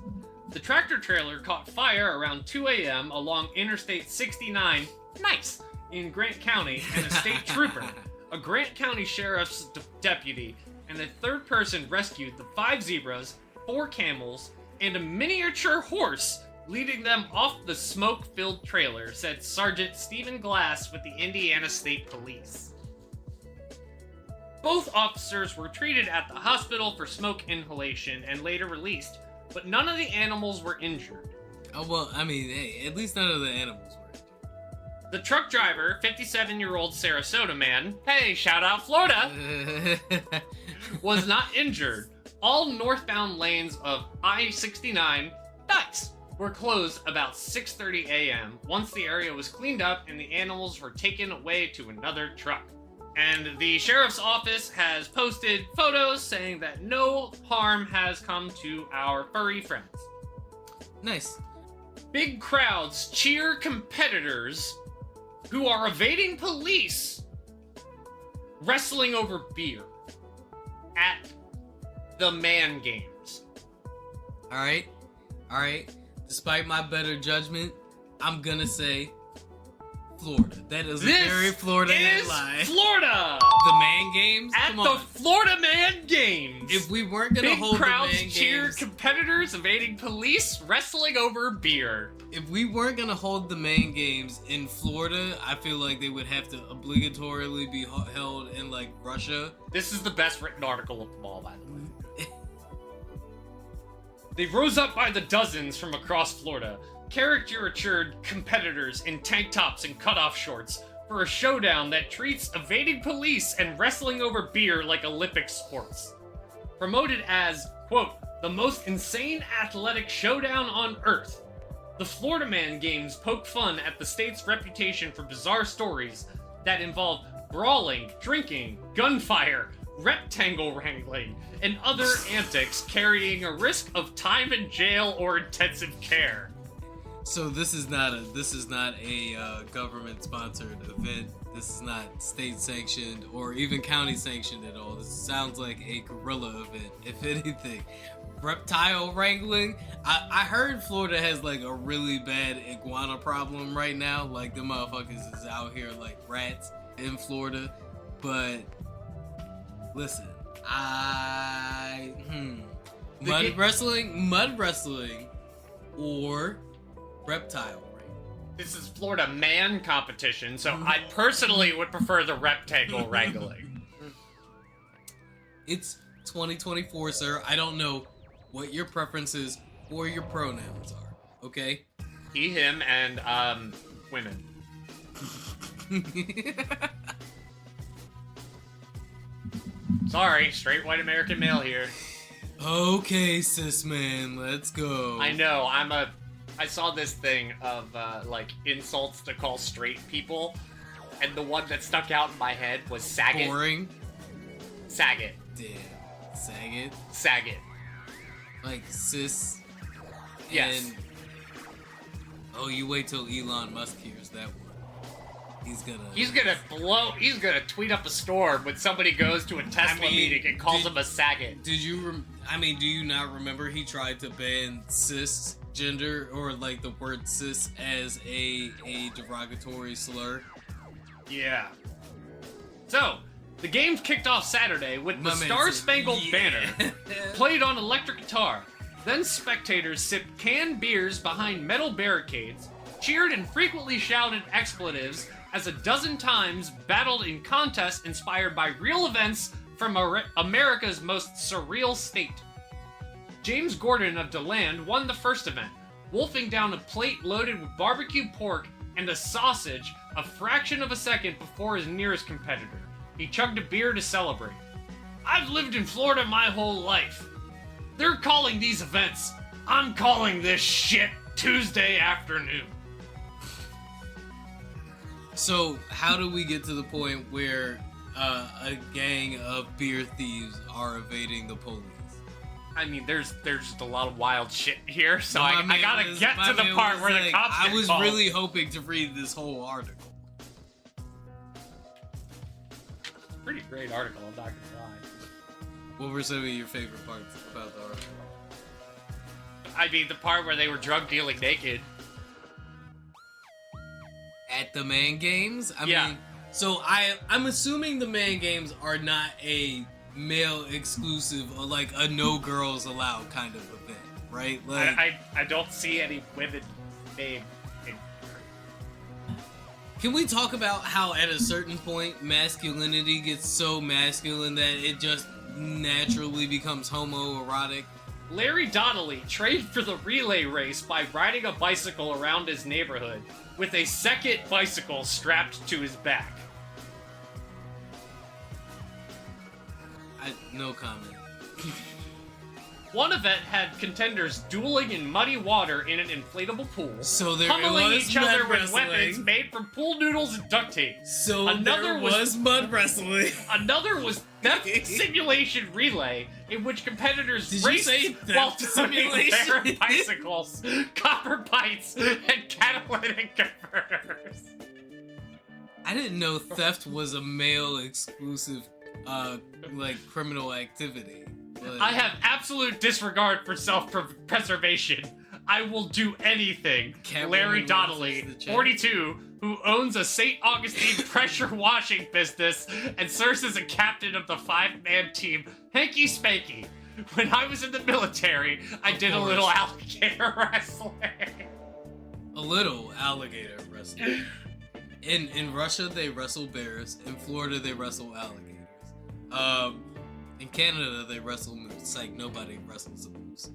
The tractor trailer caught fire around 2 a.m. along Interstate 69, nice, in Grant County, and a state trooper, a Grant County Sheriff's deputy, and a third person rescued the 5 zebras, 4 camels, and a miniature horse, leading them off the smoke-filled trailer, said Sergeant Stephen Glass with the Indiana State Police. Both officers were treated at the hospital for smoke inhalation and later released, but none of the animals were injured. Oh, well, I mean, hey, at least none of the animals were injured. The truck driver, 57-year-old Sarasota man, hey, shout out Florida, was not injured. All northbound lanes of I-69, nice, were closed about 6:30 a.m. once the area was cleaned up and the animals were taken away to another truck. And the sheriff's office has posted photos saying that no harm has come to our furry friends. Nice. Big crowds cheer competitors who are evading police wrestling over beer at the Man Games. Alright. Despite my better judgment, I'm gonna say Florida. That is a very Florida headline. Florida! The Man Games? At Come the on. Florida Man Games! If we weren't gonna Big hold the crowds Man cheer Games, competitors evading police, wrestling over beer. if we weren't gonna hold the Man Games in Florida, I feel like they would have to obligatorily be held in like Russia. This is the best written article of them all, by the way. They rose up by the dozens from across Florida, caricatured competitors in tank tops and cutoff shorts for a showdown that treats evading police and wrestling over beer like Olympic sports. Promoted as, quote, the most insane athletic showdown on earth, the Florida Man Games poke fun at the state's reputation for bizarre stories that involve brawling, drinking, gunfire, rectangle wrangling, and other antics carrying a risk of time in jail or intensive care. So this is not a government sponsored event. This is not state sanctioned or even county sanctioned at all. This sounds like a guerrilla event, if anything. Reptile wrangling. I heard Florida has like a really bad iguana problem right now. Like the motherfuckers is out here like rats in Florida. But listen, mud wrestling, or reptile wrangling. This is Florida Man competition, so I personally would prefer the rectangle wrangling. It's 2024, sir. I don't know what your preferences or your pronouns are, okay? He, him, and, women. Sorry, straight white American male here. Okay, sis man, let's go. I know, I saw this thing of, like, insults to call straight people, and the one that stuck out in my head was Saget. Boring. Saget. Damn. Saget. Saget. Like sis. Yes. And oh, you wait till Elon Musk hears that one. He's gonna tweet up a storm when somebody goes to a Tesla meeting and calls him a Saget. Do you not remember he tried to ban cisgender or like the word cis as a derogatory slur? Yeah. So, the games kicked off Saturday with the Star-Spangled Banner played on electric guitar. Then spectators sipped canned beers behind metal barricades, cheered and frequently shouted expletives as a dozen times battled in contests inspired by real events from America's most surreal state. James Gordon of DeLand won the first event, wolfing down a plate loaded with barbecue pork and a sausage a fraction of a second before his nearest competitor. He chugged a beer to celebrate. I've lived in Florida my whole life. They're calling these events. I'm calling this shit Tuesday afternoon. So, how do we get to the point where a gang of beer thieves are evading the police? I mean, there's just a lot of wild shit here, so I gotta get to the part where the cops get I was called. really hoping to read this whole article. Pretty great article, I'm not gonna lie. What were some of your favorite parts about the article? I mean, the part where they were drug dealing naked. At the Man Games? I Yeah. mean, so I'm assuming the Man Games are not a male exclusive or like a no girls allowed kind of event, right? Like, I don't see any women named. can we talk about how at a certain point masculinity gets so masculine that it just naturally becomes homoerotic? Larry Donnelly trained for the relay race by riding a bicycle around his neighborhood with a second bicycle strapped to his back. No comment. One event had contenders dueling in muddy water in an inflatable pool, So there pummeling was each other mud with wrestling. weapons made from pool noodles and duct tape. So Another there was- was mud wrestling. Another was theft simulation relay, in which competitors Did you raced say while theft turning their simulation? bicycles, copper bites, and catalytic converters. I didn't know theft was a male exclusive like criminal activity. But I have absolute disregard for self-preservation. I will do anything. Catwoman Larry versus Donnelly, the Champ. 42, who owns a St. Augustine pressure washing business and serves as a captain of the 5-man team, Hanky Spanky. When I was in the military, I did a little alligator wrestling. A little alligator wrestling. In Russia, they wrestle bears. In Florida, they wrestle alligators. In Canada, they wrestle moose. Like, nobody wrestles a moose.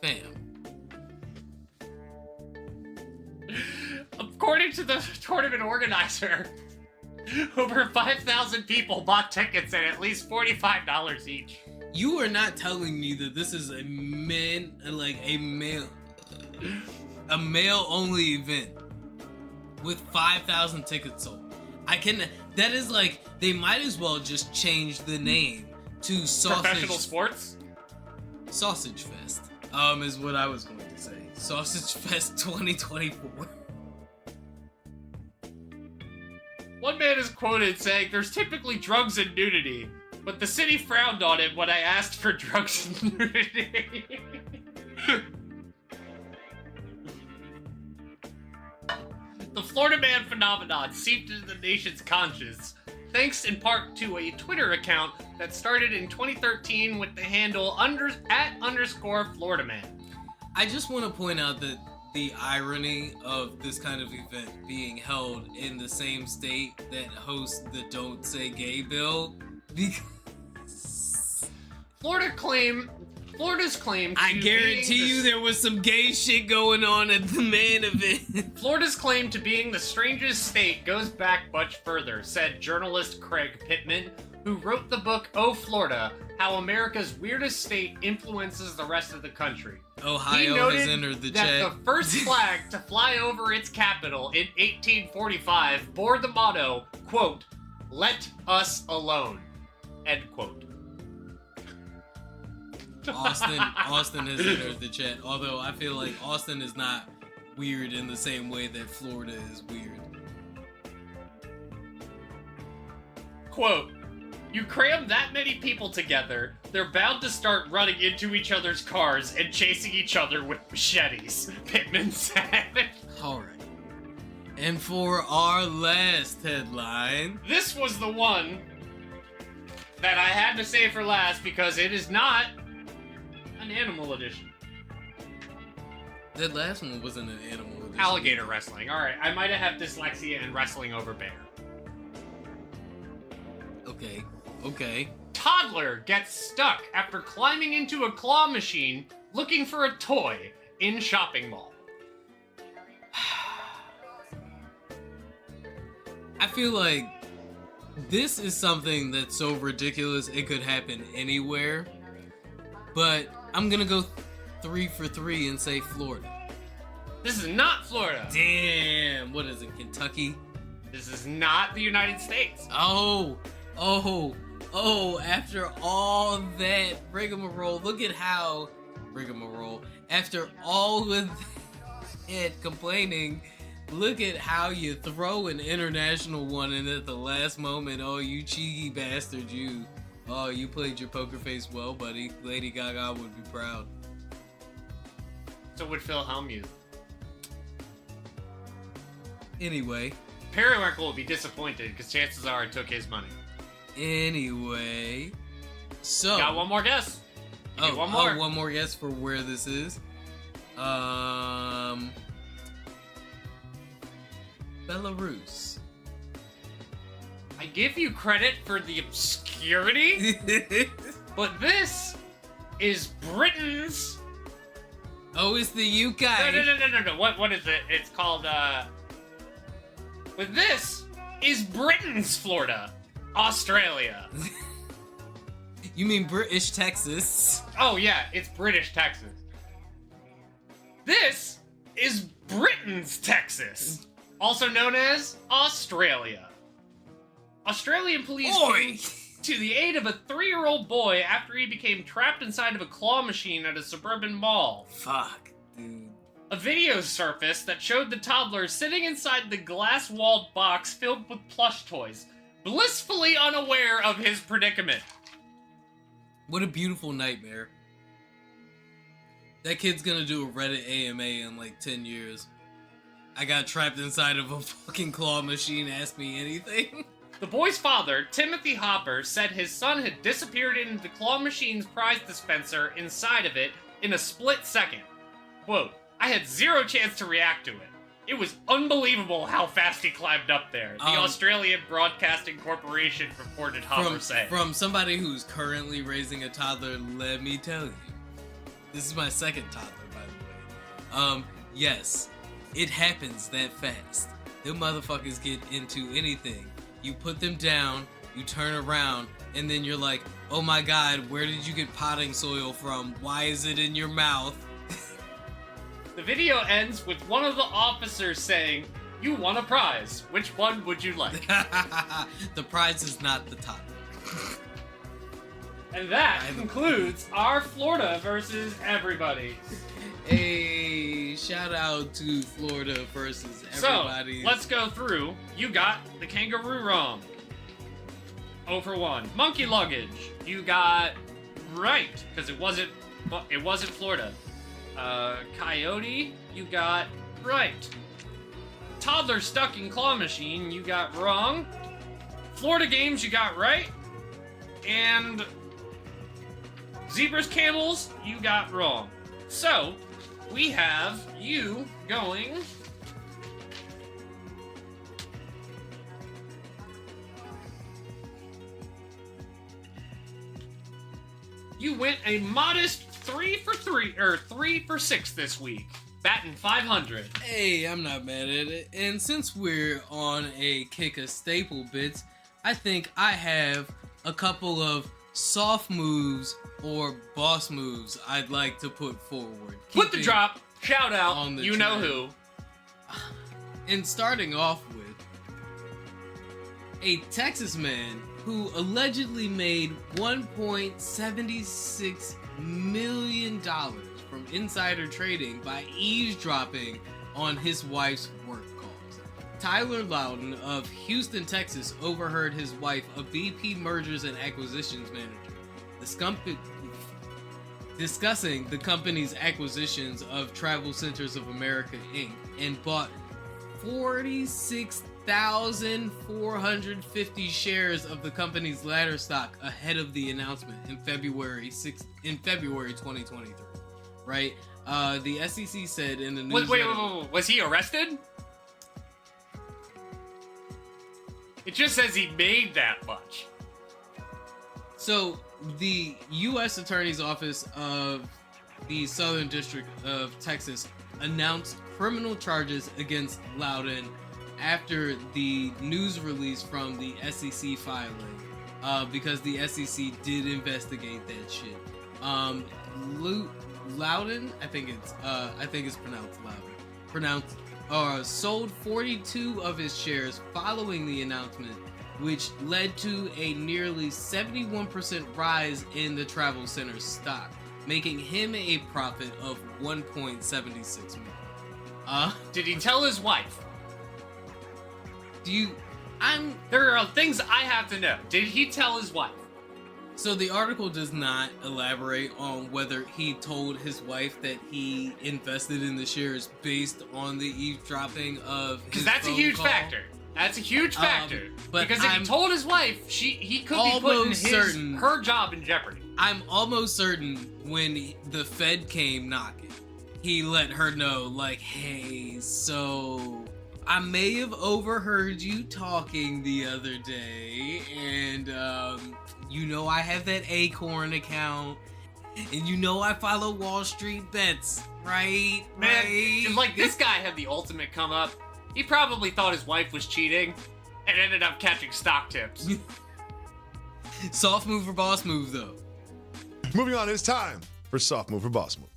Fam. According to the tournament organizer, over 5,000 people bought tickets at least $45 each. You are not telling me that this is a male only event with 5,000 tickets sold. That is like, they might as well just change the name to Professional sports? Sausage Fest, is what I was going to say. Sausage Fest 2024. One man is quoted saying, "There's typically drugs and nudity, but the city frowned on it when I asked for drugs and nudity." The Florida Man phenomenon seeped into the nation's conscience, thanks in part to a Twitter account that started in 2013 with the handle @_Florida Man. I just want to point out that the irony of this kind of event being held in the same state that hosts the Don't Say Gay bill, because Florida's claim to I guarantee you there was some gay shit going on at the main event. Florida's claim to being the strangest state goes back much further, said journalist Craig Pittman, who wrote the book Oh Florida, How America's Weirdest State Influences the Rest of the Country. Ohio has entered the chat. The first flag to fly over its capital in 1845 bore the motto, quote, "Let us alone," end quote. Austin has entered the chat, although I feel like Austin is not weird in the same way that Florida is weird. Quote, "You cram that many people together, they're bound to start running into each other's cars and chasing each other with machetes," Pittman said. Alright. And for our last headline... This was the one that I had to save for last because it is not an animal edition. That last one wasn't an animal edition. Alligator wrestling. Alright, I might have dyslexia and wrestling over bear. Okay. Toddler gets stuck after climbing into a claw machine looking for a toy in shopping mall. I feel like this is something that's so ridiculous it could happen anywhere, but I'm gonna go 3 for 3 and say Florida. This is not Florida. Damn, what is it, Kentucky? This is not the United States. Oh, after all that rigmarole, look at how after all of that complaining, look at how you throw an international one in at the last moment. Oh, you cheeky bastard, you. Oh, you played your poker face well, buddy. Lady Gaga would be proud. So would Phil Hellmuth. Anyway. Periwinkle will be disappointed because chances are I took his money. Anyway. So. Got one more guess. One more. One more guess for where this is. Belarus. I give you credit for the obscurity, but this is Britain's... Oh, it's the UK. No. What is it? It's called, But this is Britain's Florida. Australia. You mean British Texas? Oh, yeah, it's British Texas. This is Britain's Texas, also known as Australia. Australian police came to the aid of a 3-year-old boy after he became trapped inside of a claw machine at a suburban mall. Fuck, dude. A video surfaced that showed the toddler sitting inside the glass-walled box filled with plush toys, blissfully unaware of his predicament. What a beautiful nightmare. That kid's gonna do a Reddit AMA in like 10 years. I got trapped inside of a fucking claw machine, ask me anything. The boy's father, Timothy Hopper, said his son had disappeared into the claw machine's prize dispenser inside of it in a split second. Quote, I had zero chance to react to it. It was unbelievable how fast he climbed up there. The Australian Broadcasting Corporation reported Hopper saying. From somebody who's currently raising a toddler, let me tell you. This is my second toddler, by the way. Yes, it happens that fast. Them motherfuckers get into anything. You put them down, you turn around, and then you're like, oh my god, where did you get potting soil from? Why is it in your mouth? The video ends with one of the officers saying, you won a prize. Which one would you like? The prize is not the toddler. And that concludes our Florida versus everybody. Hey, shout out to Florida versus everybody. So, let's go through. You got the kangaroo wrong. 0 for 1. Monkey luggage. You got right, because it wasn't Florida. Coyote, you got right. Toddler stuck in claw machine, you got wrong. Florida games, you got right. And zebras, camels, you got wrong. So, we have you going... You went a modest 3 for 6 this week. Batting 500. Hey, I'm not mad at it. And since we're on a kick of staple bits, I think I have a couple of soft moves or boss moves I'd like to put forward. Put the drop, shout out, on the you know trend. who. And starting off with a Texas man who allegedly made $1.76 million from insider trading by eavesdropping on his wife's work calls. Tyler Loudon of Houston, Texas overheard his wife, a BP Mergers and Acquisitions manager, discussing the company's acquisitions of Travel Centers of America, Inc., and bought 46,450 shares of the company's ladder stock ahead of the announcement in February 2023. Right? The SEC said in the news. Wait, was he arrested? It just says he made that much. So the U.S. Attorney's Office of the Southern District of Texas announced criminal charges against Loudon after the news release from the SEC filing, because the SEC did investigate that shit. Loudon, I think it's pronounced Loudon. Sold 42 of his shares following the announcement, which led to a nearly 71% rise in the Travel Center stock, making him a profit of $1.76 million. Did he tell his wife? There are things I have to know. Did he tell his wife? So the article does not elaborate on whether he told his wife that he invested in the shares based on the eavesdropping of his Because that's a phone huge call. factor. That's a huge factor. But because if he told his wife, he could be putting her job in jeopardy. I'm almost certain when the Fed came knocking, he let her know, like, hey, so I may have overheard you talking the other day, and you know I have that Acorn account, and you know I follow Wall Street Bets, right? Man, right? like, this guy had the ultimate come up. He probably thought his wife was cheating and ended up catching stock tips. Soft move or boss move, though. Moving on, it's time for Soft Move or Boss Move.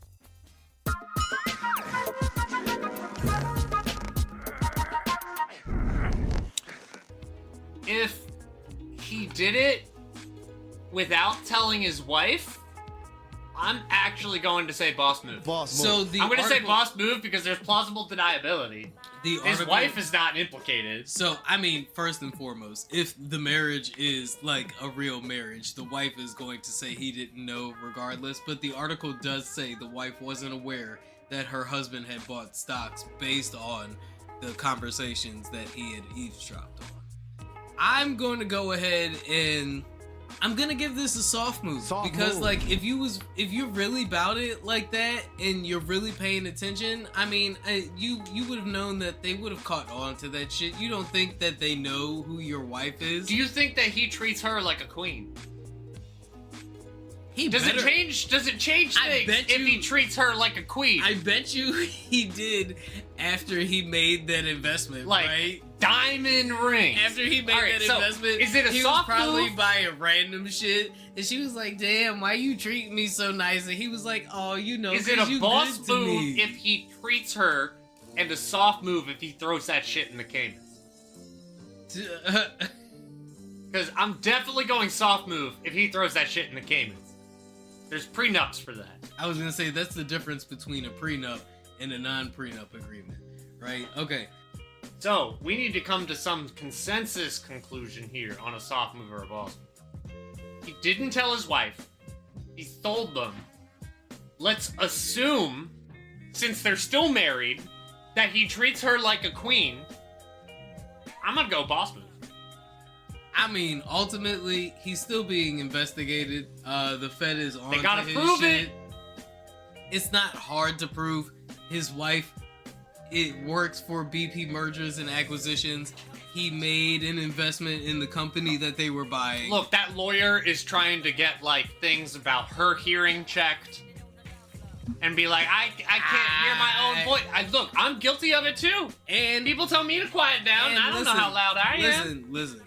If he did it without telling his wife, I'm actually going to say boss move. Boss move. So the I'm going to say article- boss move because there's plausible deniability. The His article- wife is not implicated. So, I mean, first and foremost, if the marriage is like a real marriage, the wife is going to say he didn't know regardless. But the article does say the wife wasn't aware that her husband had bought stocks based on the conversations that he had eavesdropped on. I'm going to go ahead and I'm gonna give this a soft move because move. like if you're really about it like that and you're really paying attention, I mean you would have known that they would have caught on to that shit. You don't think that they know who your wife is? Do you think that he treats her like a queen? Does it change I things bet if you- he treats her like a queen? I bet you he did after he made that investment, like right? diamond rings. After he made All right, that so investment, is it a he soft was probably move? buying random shit, and she was like, "Damn, why you treat me so nice?" And he was like, "Oh, you know, Is it 'cause a you boss good to move me." if he treats her, and a soft move if he throws that shit in the Caymans? Because I'm definitely going soft move if he throws that shit in the Caymans. There's prenups for that. I was gonna say that's the difference between a prenup and a non-prenup agreement, right? Okay. So, we need to come to some consensus conclusion here on a soft move or a boss move. He didn't tell his wife. He told them. Let's assume, since they're still married, that he treats her like a queen. I'm gonna go boss move. I mean, ultimately, he's still being investigated. The Fed is on. They gotta to his prove shit. it. It's not hard to prove. His wife, it works for BP Mergers and Acquisitions. He made an investment in the company that they were buying. Look, that lawyer is trying to get, like, things about her hearing checked. And be like, I can't hear my own voice. Look, I'm guilty of it too. And People tell me to quiet down. And I don't know how loud I am. Listen.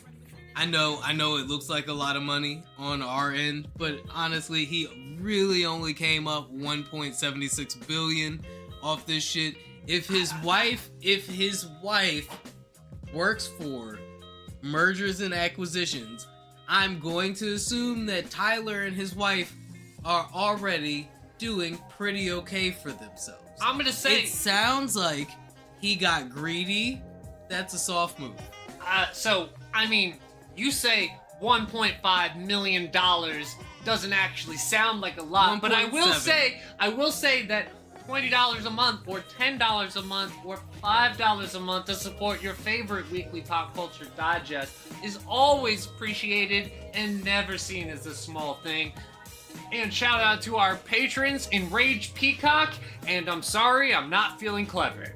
I know it looks like a lot of money on our end, but honestly, he really only came up 1.76 billion off this shit. If his wife works for Mergers and Acquisitions, I'm going to assume that Tyler and his wife are already doing pretty okay for themselves. I'm gonna say, It sounds like he got greedy. That's a soft move. so, I mean, you say $1.5 million doesn't actually sound like a lot, but I will 1.7. say that $20 a month or $10 a month or $5 a month to support your favorite weekly pop culture digest is always appreciated and never seen as a small thing. And shout out to our patrons, Enraged Peacock, and I'm sorry, I'm not feeling clever.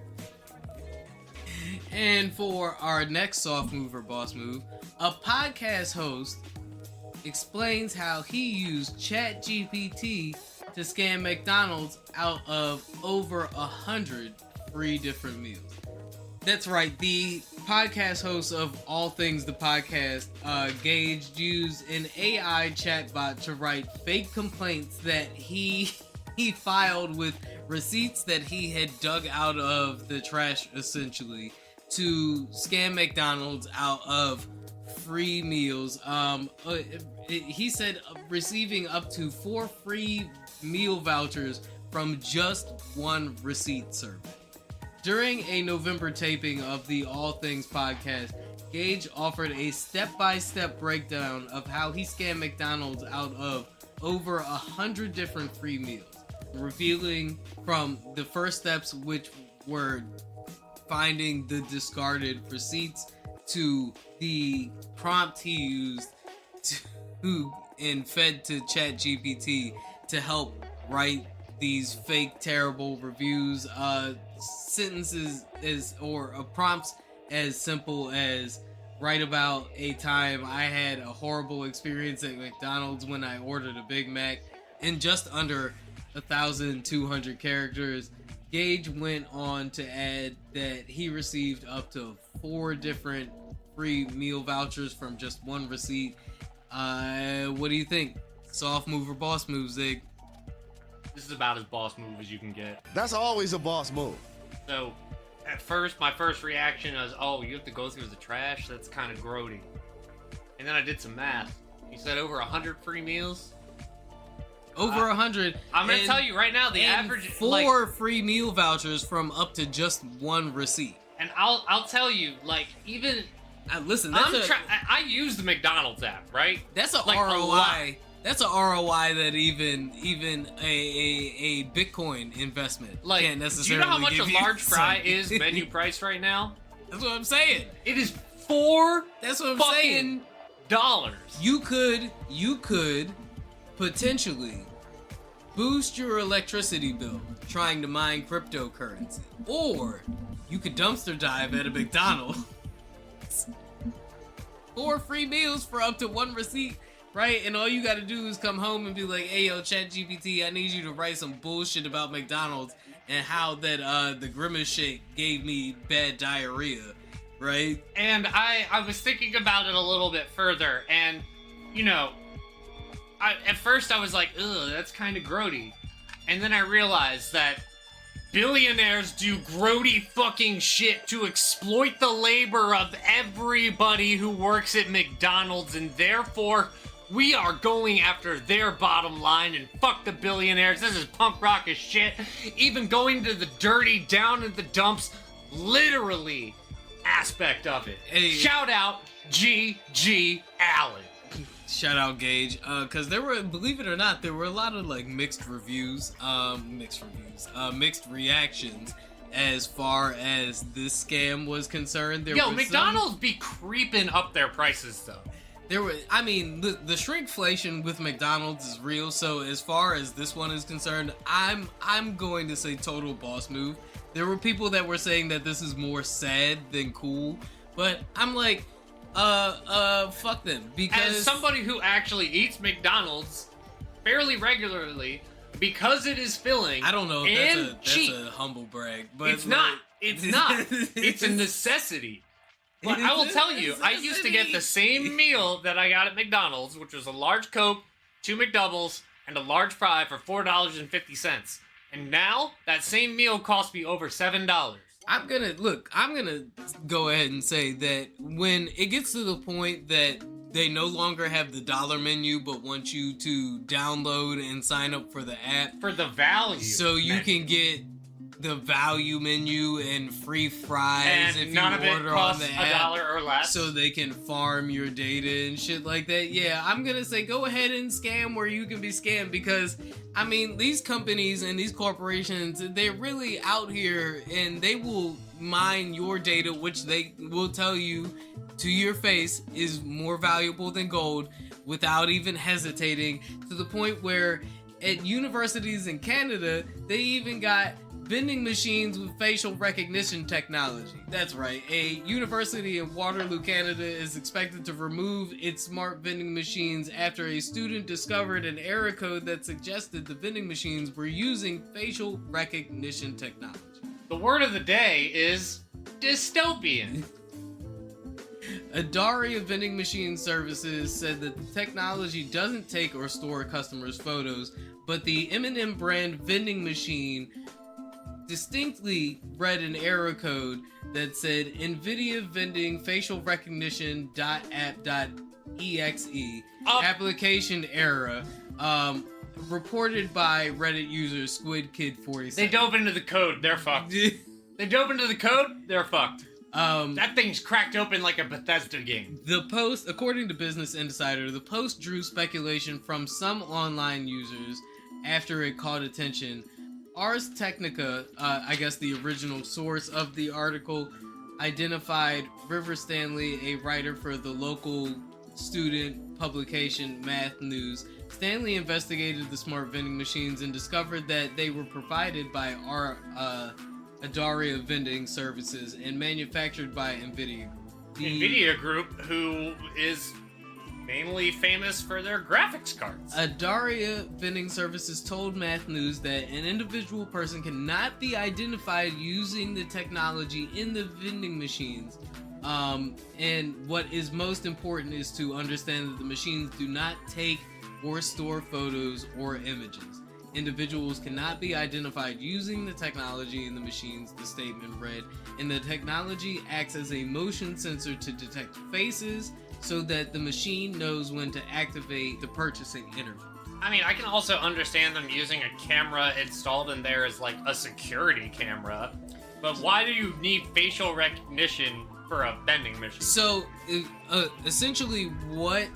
And for our next soft move or boss move, a podcast host explains how he used ChatGPT to scam McDonald's out of over 100 free different meals. That's right, the podcast host of All Things the Podcast, Gage, used an AI chatbot to write fake complaints that he filed with receipts that he had dug out of the trash, essentially, to scam McDonald's out of free meals. He said receiving up to 4 free meal vouchers from just one receipt survey. During a November taping of the All Things podcast, Gage offered a step-by-step breakdown of how he scammed McDonald's out of over 100 different free meals, revealing from the first steps, which were finding the discarded receipts, to the prompt he used to and fed to ChatGPT to help write these fake terrible reviews, sentences or prompts as simple as write about a time I had a horrible experience at McDonald's when I ordered a Big Mac. In just under 1,200 characters, Gage went on to add that he received up to 4 different free meal vouchers from just one receipt. What do you think? Soft move or boss move, Zig? This is about as boss move as you can get. That's always a boss move. So, at first, my first reaction was, oh, you have to go through the trash? That's kind of grody. And then I did some math. You said over 100 free meals? Over 100. I'm gonna and- tell you right now, the and average 4 free meal vouchers from up to just 1 receipt. And I'll tell you, like, even Listen, I use the McDonald's app, right? that's a like, a lot. ROI. That's a ROI that even a Bitcoin investment Like, can't do you necessarily know how much a give you. large fry is menu price right now? That's what I'm saying. It is $4 That's what I'm fucking saying. dollars. You could potentially boost your electricity bill trying to mine cryptocurrency, or you could dumpster dive at a McDonald's. 4 free meals for up to 1 receipt, right? And all you gotta do is come home and be like, hey yo, ChatGPT, I need you to write some bullshit about McDonald's and how that the Grimace shake gave me bad diarrhea, right? And I was thinking about it a little bit further, and, you know, at first I was like, ugh, that's kind of grody. And then I realized that billionaires do grody fucking shit to exploit the labor of everybody who works at McDonald's, and therefore we are going after their bottom line, and fuck the billionaires. This is punk rock as shit. Even going to the dirty, down in the dumps, literally aspect of it. Hey. Shout out G.G. Allen. Shout out Gage, because there were, believe it or not, there were a lot of like mixed reactions as far as this scam was concerned. Yo, McDonald's be creeping up their prices though. There were, I mean, the shrinkflation with McDonald's is real. So as far as this one is concerned, I'm going to say total boss move. There were people that were saying that this is more sad than cool, but I'm like, fuck them, because as somebody who actually eats McDonald's fairly regularly, because it is filling. I don't know if and that's cheap. a humble brag, but It's like, not. It's not. It's a necessity. But I will tell you, I used to get the same meal that I got at McDonald's, which was a large Coke, 2 McDoubles, and a large fry for $4.50. And now that same meal costs me over $7. I'm gonna go ahead and say that when it gets to the point that they no longer have the dollar menu but want you to download and sign up for the app For the value. so you menu. can get the value menu and free fries And if none you of it order on costs the app, $1 or less. so they can farm your data and shit like that. Yeah, I'm gonna say go ahead and scam where you can be scammed, because I mean, these companies and these corporations, they're really out here and they will mine your data, which they will tell you to your face is more valuable than gold, without even hesitating, to the point where at universities in Canada, they even got vending machines with facial recognition technology. That's right, a university in Waterloo, Canada is expected to remove its smart vending machines after a student discovered an error code that suggested the vending machines were using facial recognition technology. The word of the day is dystopian. Adaria Vending Machine Services said that the technology doesn't take or store customers' photos, but the M&M brand vending machine distinctly read an error code that said NVIDIA vending facial recognition .app.exe application error, reported by Reddit user SquidKid47. They dove into the code, they're fucked. They dove into the code, they're fucked. That thing's cracked open like a Bethesda game. The post, according to Business Insider, the post drew speculation from some online users after it caught attention. Ars Technica, I guess the original source of the article, identified River Stanley, a writer for the local student publication Math News. Stanley investigated the smart vending machines and discovered that they were provided by Adaria Vending Services and manufactured by NVIDIA. NVIDIA Group, who is mainly famous for their graphics cards. Adaria Vending Services told Math News that an individual person cannot be identified using the technology in the vending machines. And what is most important is to understand that the machines do not take or store photos or images. Individuals cannot be identified using the technology in the machines, the statement read, and the technology acts as a motion sensor to detect faces so that the machine knows when to activate the purchasing interval. I mean, I can also understand them using a camera installed in there as, like, a security camera. But why do you need facial recognition for a vending machine? So, essentially, what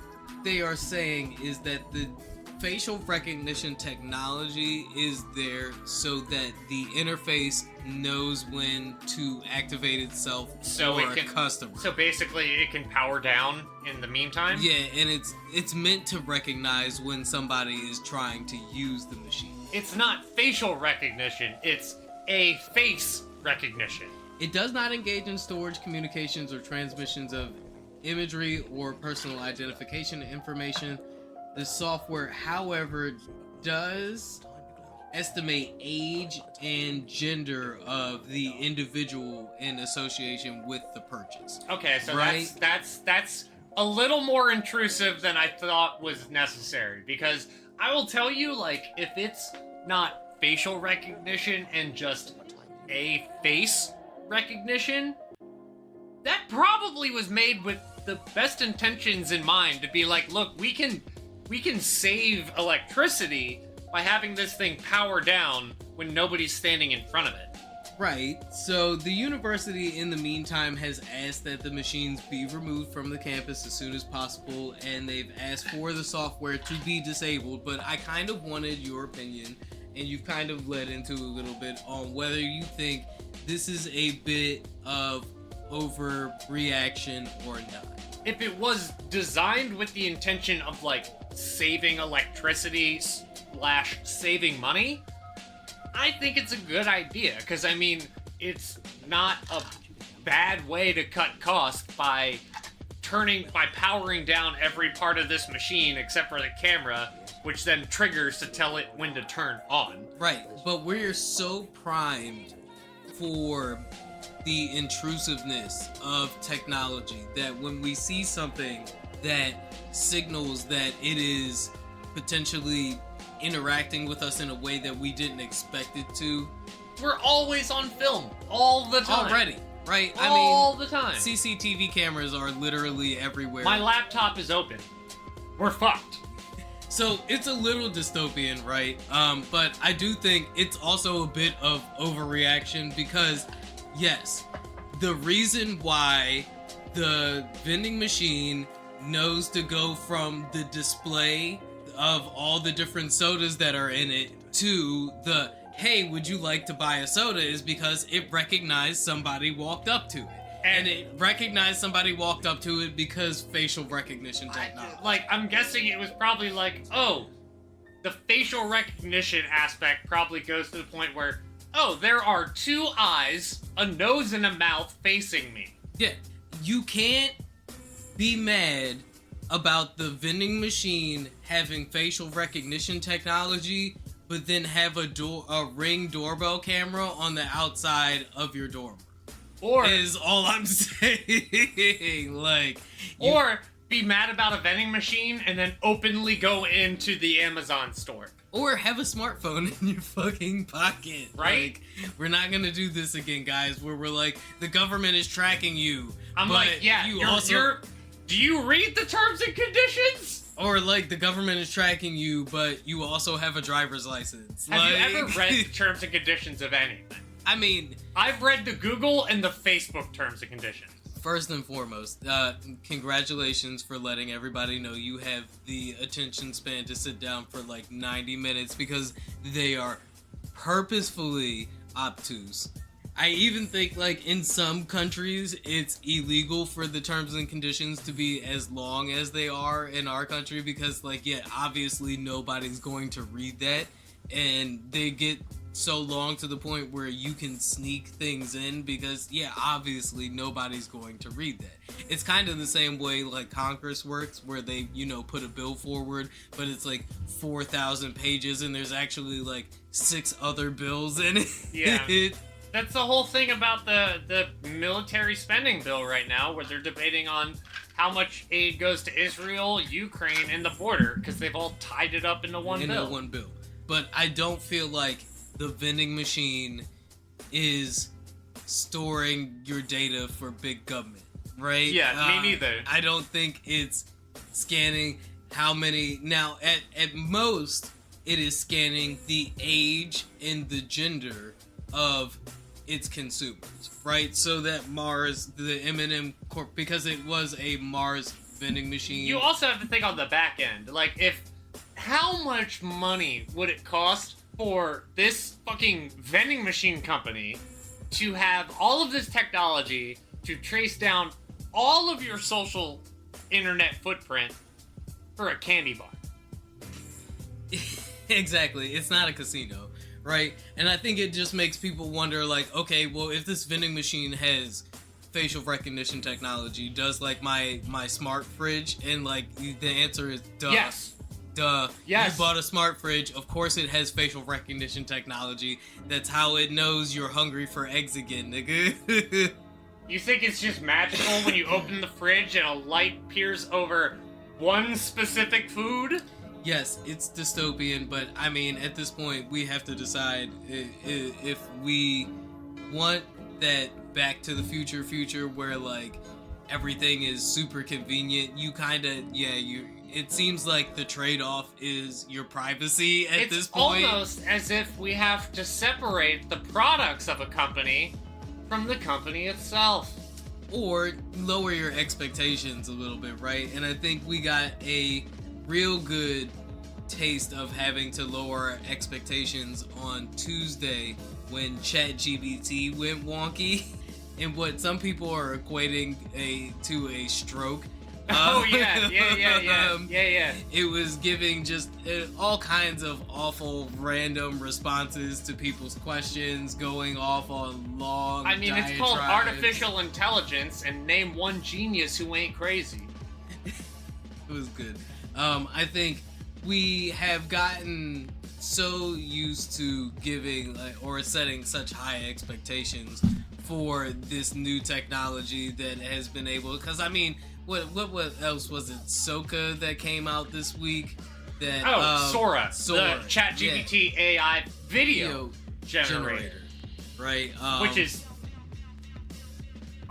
they are saying is that the facial recognition technology is there so that the interface knows when to activate itself for a customer. So basically, it can power down in the meantime? Yeah, and it's meant to recognize when somebody is trying to use the machine. It's not facial recognition, it's a face recognition. It does not engage in storage, communications, or transmissions of imagery or personal identification information. The software, however, does estimate age and gender of the individual in association with the purchase. Okay, so right? that's a little more intrusive than I thought was necessary, because I will tell you, like, if it's not facial recognition and just a face recognition, that probably was made with the best intentions in mind, to be like, look, we can save electricity by having this thing power down when nobody's standing in front of it. Right. So the university, in the meantime, has asked that the machines be removed from the campus as soon as possible, and they've asked for the software to be disabled. But I kind of wanted your opinion, and you've kind of led into a little bit on whether you think this is a bit of overreaction or not. If it was designed with the intention of, like, saving electricity / saving money, I think it's a good idea, because, I mean, it's not a bad way to cut costs by powering down every part of this machine except for the camera, which then triggers to tell it when to turn on. Right, but we're so primed for the intrusiveness of technology that when we see something that signals that it is potentially interacting with us in a way that we didn't expect it to, we're always on film all the time. Already, right? All the time. CCTV cameras are literally everywhere. My laptop is open. We're fucked. So it's a little dystopian, right? But I do think it's also a bit of overreaction, because yes, the reason why the vending machine knows to go from the display of all the different sodas that are in it to the, hey, would you like to buy a soda, is because it recognized somebody walked up to it. And it recognized somebody walked up to it because facial recognition technology. I'm guessing it was probably like, oh, the facial recognition aspect probably goes to the point where, oh, there are two eyes, a nose, and a mouth facing me. Yeah, you can't be mad about the vending machine having facial recognition technology, but then have a Ring doorbell camera on the outside of your dorm. Or is all I'm saying. Or be mad about a vending machine and then openly go into the Amazon store. Or have a smartphone in your fucking pocket. Right? We're not gonna do this again, guys, where we're like, the government is tracking you. I'm like, yeah, do you read the terms and conditions? Or like, the government is tracking you, but you also have a driver's license. Have you ever read the terms and conditions of anything? I mean, I've read the Google and the Facebook terms and conditions. First and foremost, congratulations for letting everybody know you have the attention span to sit down for like 90 minutes, because they are purposefully obtuse. I even think, like, in some countries, it's illegal for the terms and conditions to be as long as they are in our country, because, like, yeah, obviously nobody's going to read that, and they get so long to the point where you can sneak things in, because yeah, obviously nobody's going to read that. It's kind of the same way like Congress works, where they, put a bill forward, but it's like 4,000 pages and there's actually like 6 other bills in it. Yeah. That's the whole thing about the military spending bill right now, where they're debating on how much aid goes to Israel, Ukraine, and the border, because they've all tied it up into one bill. But I don't feel like the vending machine is storing your data for big government, right? Yeah, me neither. I don't think it's scanning. how many now at most it is scanning the age and the gender of its consumers, right? So that Mars, the M&M Corp, because it was a Mars vending machine. You also have to think on the back end. Like, how much money would it cost for this fucking vending machine company to have all of this technology to trace down all of your social internet footprint for a candy bar? Exactly. It's not a casino, right? And I think it just makes people wonder, like, okay, well, if this vending machine has facial recognition technology, does, like, my smart fridge? And, like, the answer is duh. Yes. Duh. Yes. You bought a smart fridge. Of course it has facial recognition technology. That's how it knows you're hungry for eggs again, nigga. You think it's just magical when you open the fridge and a light peers over one specific food? Yes, it's dystopian, but I mean, at this point, we have to decide if we want that Back to the Future where, like, everything is super convenient. You kind of, it seems like the trade-off is your privacy at this point. It's almost as if we have to separate the products of a company from the company itself. Or lower your expectations a little bit, right? And I think we got a real good taste of having to lower our expectations on Tuesday when ChatGPT went wonky and what some people are equating to a stroke. Oh yeah. It was giving just all kinds of awful random responses to people's questions, going off on long I mean, it's called diatribes. artificial intelligence, and name one genius who ain't crazy. It was good. I think we have gotten so used to giving or setting such high expectations for this new technology that has been able, because I mean, what else was it? Soka that came out this week. That Sora, the ChatGPT AI video generator, right? Which is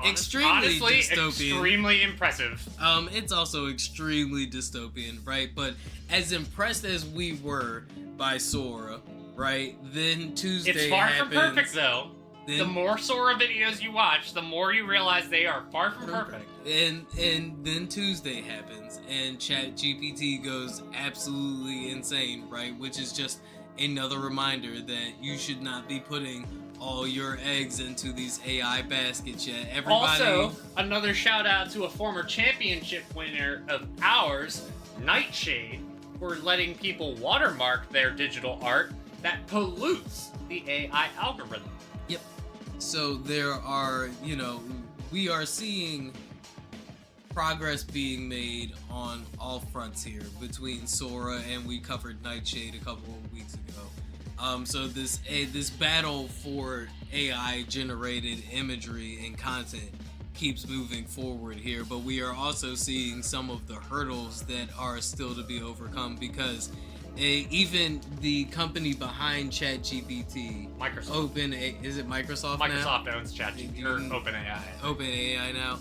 extremely honestly dystopian. Extremely impressive. It's also extremely dystopian, right? But as impressed as we were by Sora, right? Then Tuesday It's far happens. from perfect, though. The more Sora videos you watch, the more you realize they are far from perfect. And then Tuesday happens, and ChatGPT goes absolutely insane, right? Which is just another reminder that you should not be putting all your eggs into these AI baskets yet. Everybody. Also, another shout out to a former championship winner of ours, Nightshade, for letting people watermark their digital art that pollutes the AI algorithm. Yep. So there are, we are seeing progress being made on all fronts here between Sora and we covered Nightshade a couple of weeks ago. So this battle for AI generated imagery and content keeps moving forward here, but we are also seeing some of the hurdles that are still to be overcome because even the company behind ChatGPT, Microsoft. Is it Microsoft now? Microsoft owns ChatGPT, or OpenAI. OpenAI now.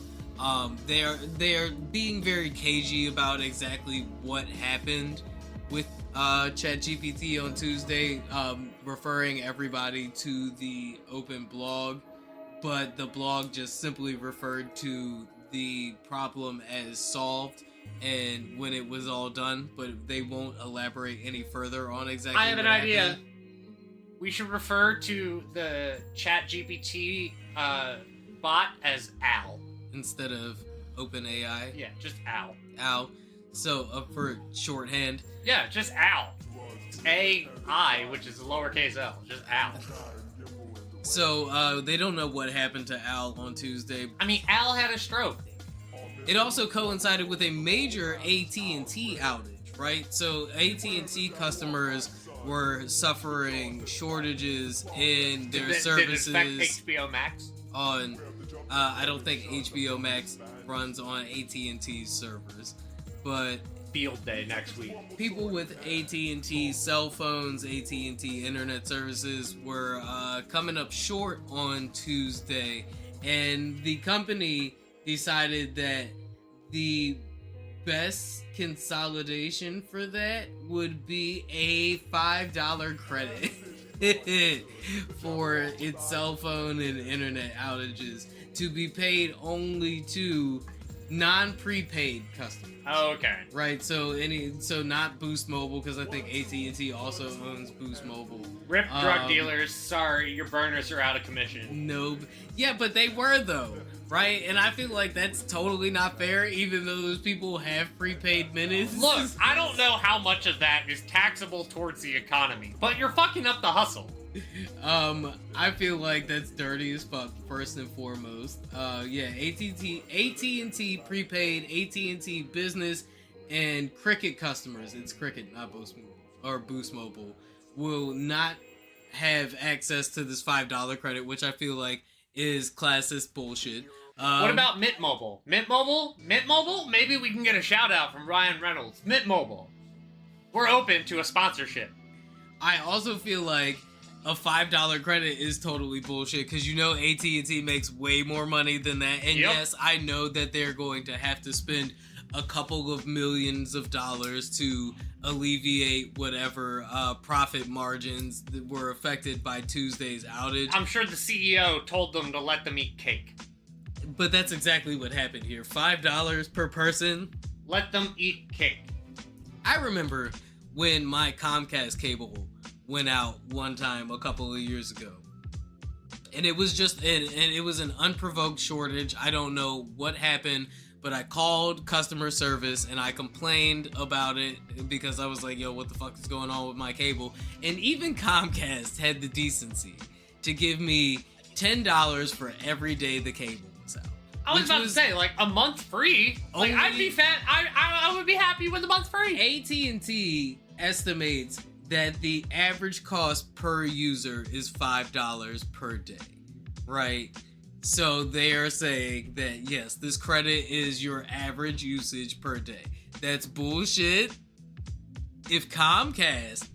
They are being very cagey about exactly what happened with ChatGPT on Tuesday, referring everybody to the open blog, but the blog just simply referred to the problem as solved and when it was all done, but they won't elaborate any further on exactly. I have an what idea. happened. We should refer to the ChatGPT bot as Al Instead of OpenAI. Yeah, just Al. Al. So for shorthand. Yeah, just Al. AI, which is lowercase L. Just Al. So they don't know what happened to Al on Tuesday. I mean, Al had a stroke. It also coincided with a major AT&T outage, right? So AT&T customers were suffering shortages in their services. Did it affect HBO Max? I don't think HBO Max runs on AT&T's servers, but field day next week. People with AT&T cell phones, AT&T internet services were coming up short on Tuesday, and the company decided that the best consolidation for that would be a $5 credit for its cell phone and internet outages to be paid only to non-prepaid customers. Oh, okay. Right, so not Boost Mobile, because I think AT&T also owns Boost Mobile. Rip drug dealers, sorry, your burners are out of commission. No, yeah, but they were though, right? And I feel like that's totally not fair, even though those people have prepaid minutes. Look, I don't know how much of that is taxable towards the economy, but you're fucking up the hustle. I feel like that's dirty as fuck, first and foremost. Yeah, AT&T prepaid, AT&T business, and Cricket customers, it's Cricket, not Boost Mobile, or Boost Mobile, will not have access to this $5 credit, which I feel like is classist bullshit. What about Mint Mobile? Mint Mobile? Maybe we can get a shout out from Ryan Reynolds. Mint Mobile. We're open to a sponsorship. I also feel like a $5 credit is totally bullshit, because you know AT&T makes way more money than that, and yes, I know that they're going to have to spend a couple of millions of dollars to alleviate whatever profit margins that were affected by Tuesday's outage. I'm sure the CEO told them to let them eat cake. But that's exactly what happened here. $5 per person. Let them eat cake. I remember when my Comcast cable went out one time a couple of years ago, and it was just and it was an unprovoked shortage. I don't know what happened, but I called customer service and I complained about it because I was like, yo, what the fuck is going on with my cable? And even Comcast had the decency to give me $10 for every day the cable was out. I was about to say, like, a month free. Like, I'd be I would be happy with a month free. AT&T estimates that the average cost per user is $5 per day, right? So they are saying that, yes, this credit is your average usage per day. That's bullshit. If Comcast,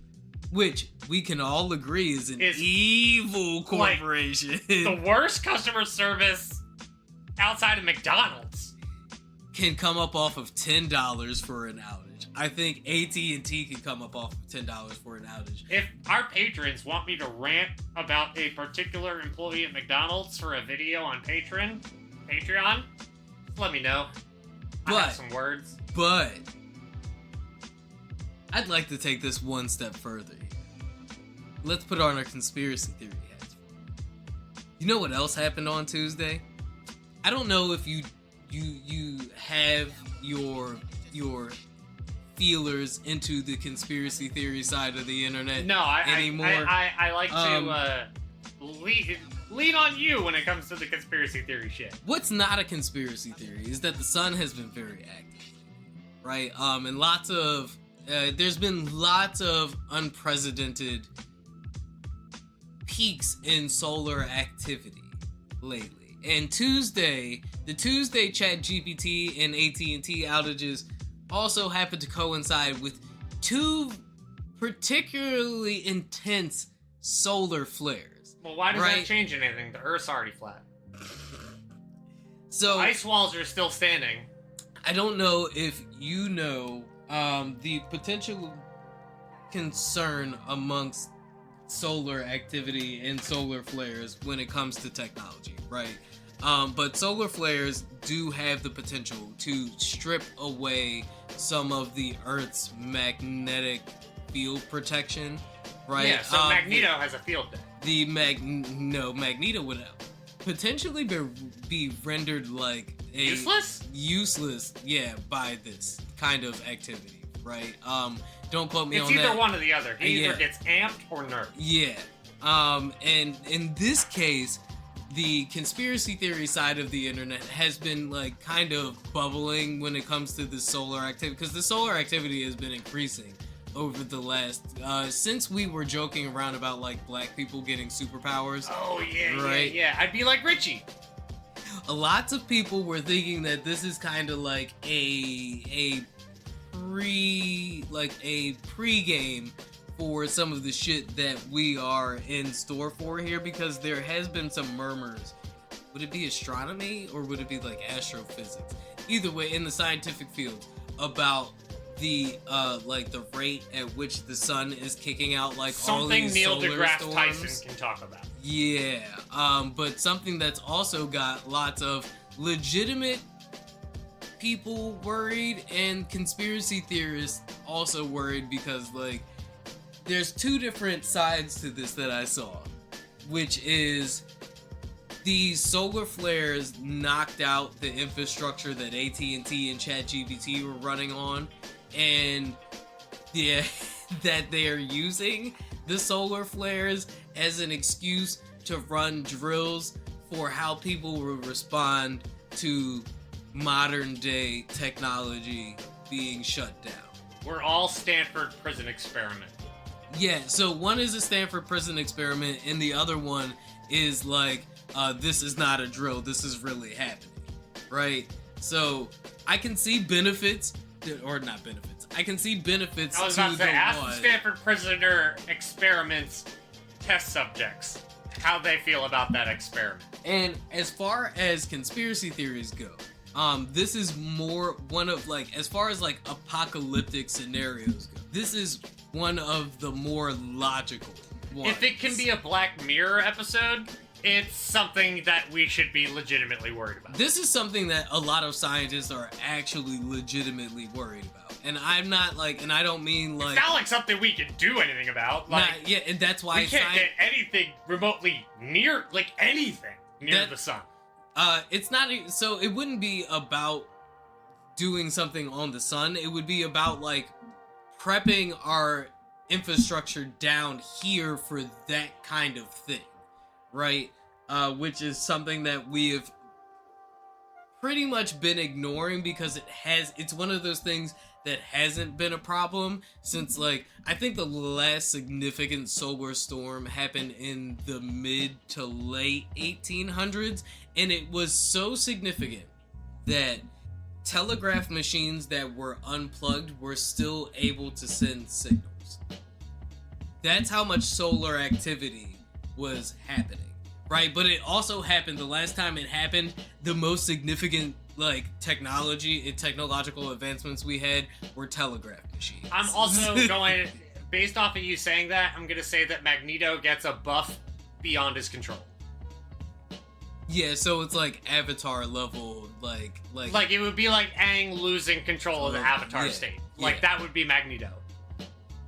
which we can all agree is an evil corporation, like, the worst customer service outside of McDonald's, can come up off of $10 for an outage. I think AT&T can come up off of $10 for an outage. If our patrons want me to rant about a particular employee at McDonald's for a video on Patreon, let me know. I have some words. But I'd like to take this one step further. Let's put on our conspiracy theory hats. You know what else happened on Tuesday? I don't know if you have your feelers into the conspiracy theory side of the internet anymore. I like to lean on you when it comes to the conspiracy theory shit. What's not a conspiracy theory is that the sun has been very active, right? And there's been lots of unprecedented peaks in solar activity lately. And the Tuesday ChatGPT and AT&T outages also happened to coincide with two particularly intense solar flares. Well, why does that change anything? The Earth's already flat. So ice walls are still standing. I don't know if you know the potential concern amongst solar activity and solar flares when it comes to technology, right? But solar flares do have the potential to strip away some of the Earth's magnetic field protection, right? Yeah, so Magneto has a field day. Magneto would potentially be rendered like useless, yeah, by this kind of activity, right? Don't quote me on that. It's either one or the other. He either gets amped or nerfed. Yeah. And in this case, the conspiracy theory side of the internet has been like kind of bubbling when it comes to the solar activity, because the solar activity has been increasing over the last since we were joking around about like black people getting superpowers. Oh yeah, right? Yeah. I'd be like Richie. Lots of people were thinking that this is kind of like a pre-game for some of the shit that we are in store for here, because there has been some murmurs. Would it be astronomy or would it be like astrophysics? Either way, in the scientific field, about the like the rate at which the sun is kicking out like all Something these Neil solar deGrasse storms. Tyson can talk about. Yeah, but something that's also got lots of legitimate people worried and conspiracy theorists also worried because, like, there's two different sides to this that I saw, which is these solar flares knocked out the infrastructure that AT&T and ChatGPT were running on, and yeah, that they're using the solar flares as an excuse to run drills for how people will respond to modern day technology being shut down. We're all Stanford prison experiment. Yeah, so one is a Stanford prison experiment, and the other one is like, this is not a drill, this is really happening, right? So I can see benefits, or not benefits, I can see benefits I was to about to say, the ask the one. Stanford prisoner experiments test subjects how they feel about that experiment. And as far as conspiracy theories go, this is more one of, like, as far as like apocalyptic scenarios go, this is one of the more logical ones. If it can be a Black Mirror episode, it's something that we should be legitimately worried about. This is something that a lot of scientists are actually legitimately worried about. And I'm not like, and I don't mean like... It's not like something we can do anything about. Like, yeah, and that's why... we can't get anything remotely near, like anything near the sun. It's not... So it wouldn't be about doing something on the sun. It would be about, like, prepping our infrastructure down here for that kind of thing. Right? Which is something that we have pretty much been ignoring because it's one of those things that hasn't been a problem since, like, I think the last significant solar storm happened in the mid to late 1800s, and it was so significant that telegraph machines that were unplugged were still able to send signals. That's how much solar activity was happening, right? But it also happened, the last time it happened, the most significant, like, technological advancements we had were telegraph machines. I'm also going, based off of you saying that, I'm going to say that Magneto gets a buff beyond his control. Yeah, so it's like Avatar level, like it would be like Aang losing control of the Avatar yeah, state. yeah. Like, that would be Magneto.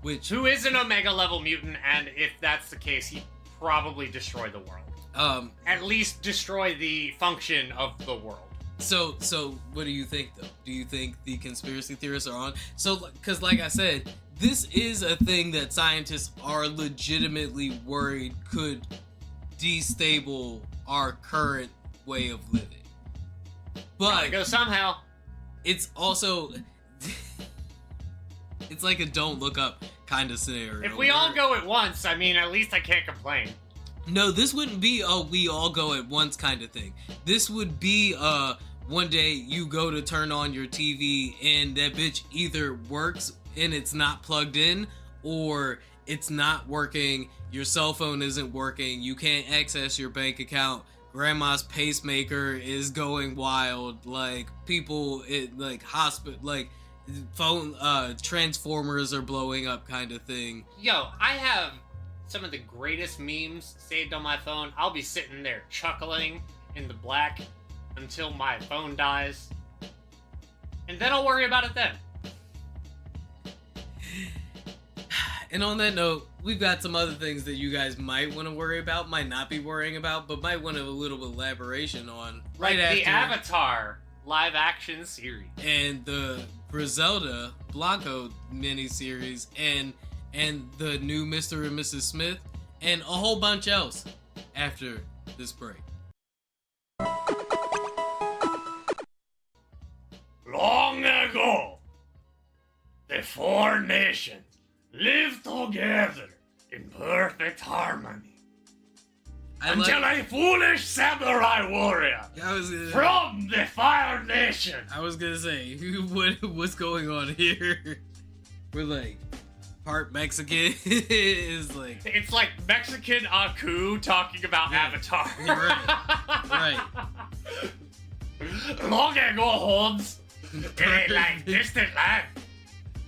Who is an Omega level mutant, and if that's the case, he'd probably destroy the world. At least destroy the function of the world. So what do you think, though? Do you think the conspiracy theorists are on? So, because like I said, this is a thing that scientists are legitimately worried could destabilize our current way of living. But Gotta go somehow. It's also... it's like a don't look up kind of scenario. If we all go at once, I mean, at least I can't complain. No, this wouldn't be a we all go at once kind of thing. This would be one day you go to turn on your TV and that bitch either works and it's not plugged in, or it's not working, your cell phone isn't working, you can't access your bank account, grandma's pacemaker is going wild, like people phone transformers are blowing up kind of thing. Yo, I have some of the greatest memes saved on my phone. I'll be sitting there chuckling in the black until my phone dies. And then I'll worry about it then. And on that note, we've got some other things that you guys might want to worry about, might not be worrying about, but might want a little bit of elaboration on. Like right the after, Avatar live-action series. And the Griselda Blanco miniseries, and the new Mr. and Mrs. Smith, and a whole bunch else after this break. Long ago, the four nations lived together in perfect harmony. Until a foolish samurai warrior from the Fire Nation. I was gonna say, what's going on here? We're like, part Mexican is like... It's like Mexican Aku talking about Avatar. Right. Long ago, Holmes, In like distant land,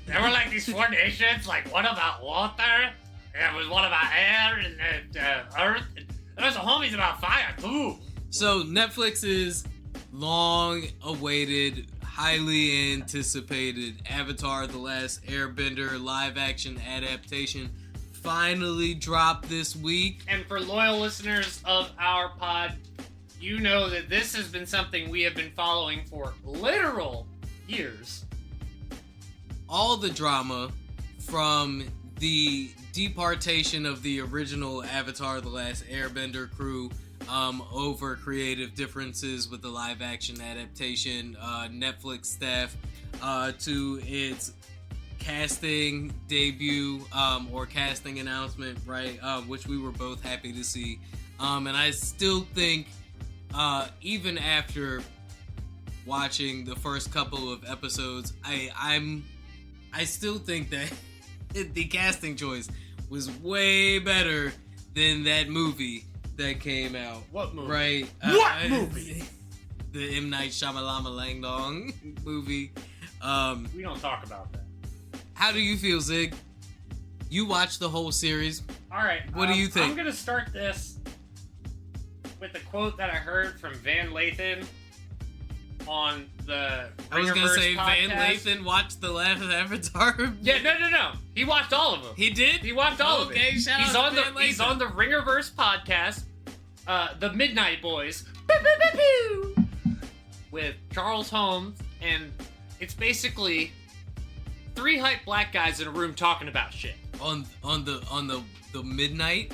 there were like these 4 nations, like one about water, and there was one about air, and then earth, and there was a homies about fire too. So Netflix's long-awaited, highly anticipated Avatar: The Last Airbender live-action adaptation finally dropped this week. And for loyal listeners of our pod, you know that this has been something we have been following for literal years. All the drama from the departation of the original Avatar: The Last Airbender crew over creative differences with the live-action adaptation, Netflix staff, to its casting debut or casting announcement, right? Which we were both happy to see. And I still think, even after watching the first couple of episodes, I still think that the casting choice was way better than that movie that came out. What movie? Right? What movie? The M. Night Shyamalan Lang Dong movie. We don't talk about that. How do you feel, Zig? You watched the whole series. All right. What do you think? I'm going to start this with a quote that I heard from Van Lathan on the I was gonna say podcast. Van Lathan watched the last Avatar. Yeah, no. He watched all of them. He did? He watched all of it. Okay, shout out to Van Lathan. He's on the Ringerverse podcast, the Midnight Boys, with Charles Holmes, and it's basically 3 hype black guys in a room talking about shit. On the Midnight.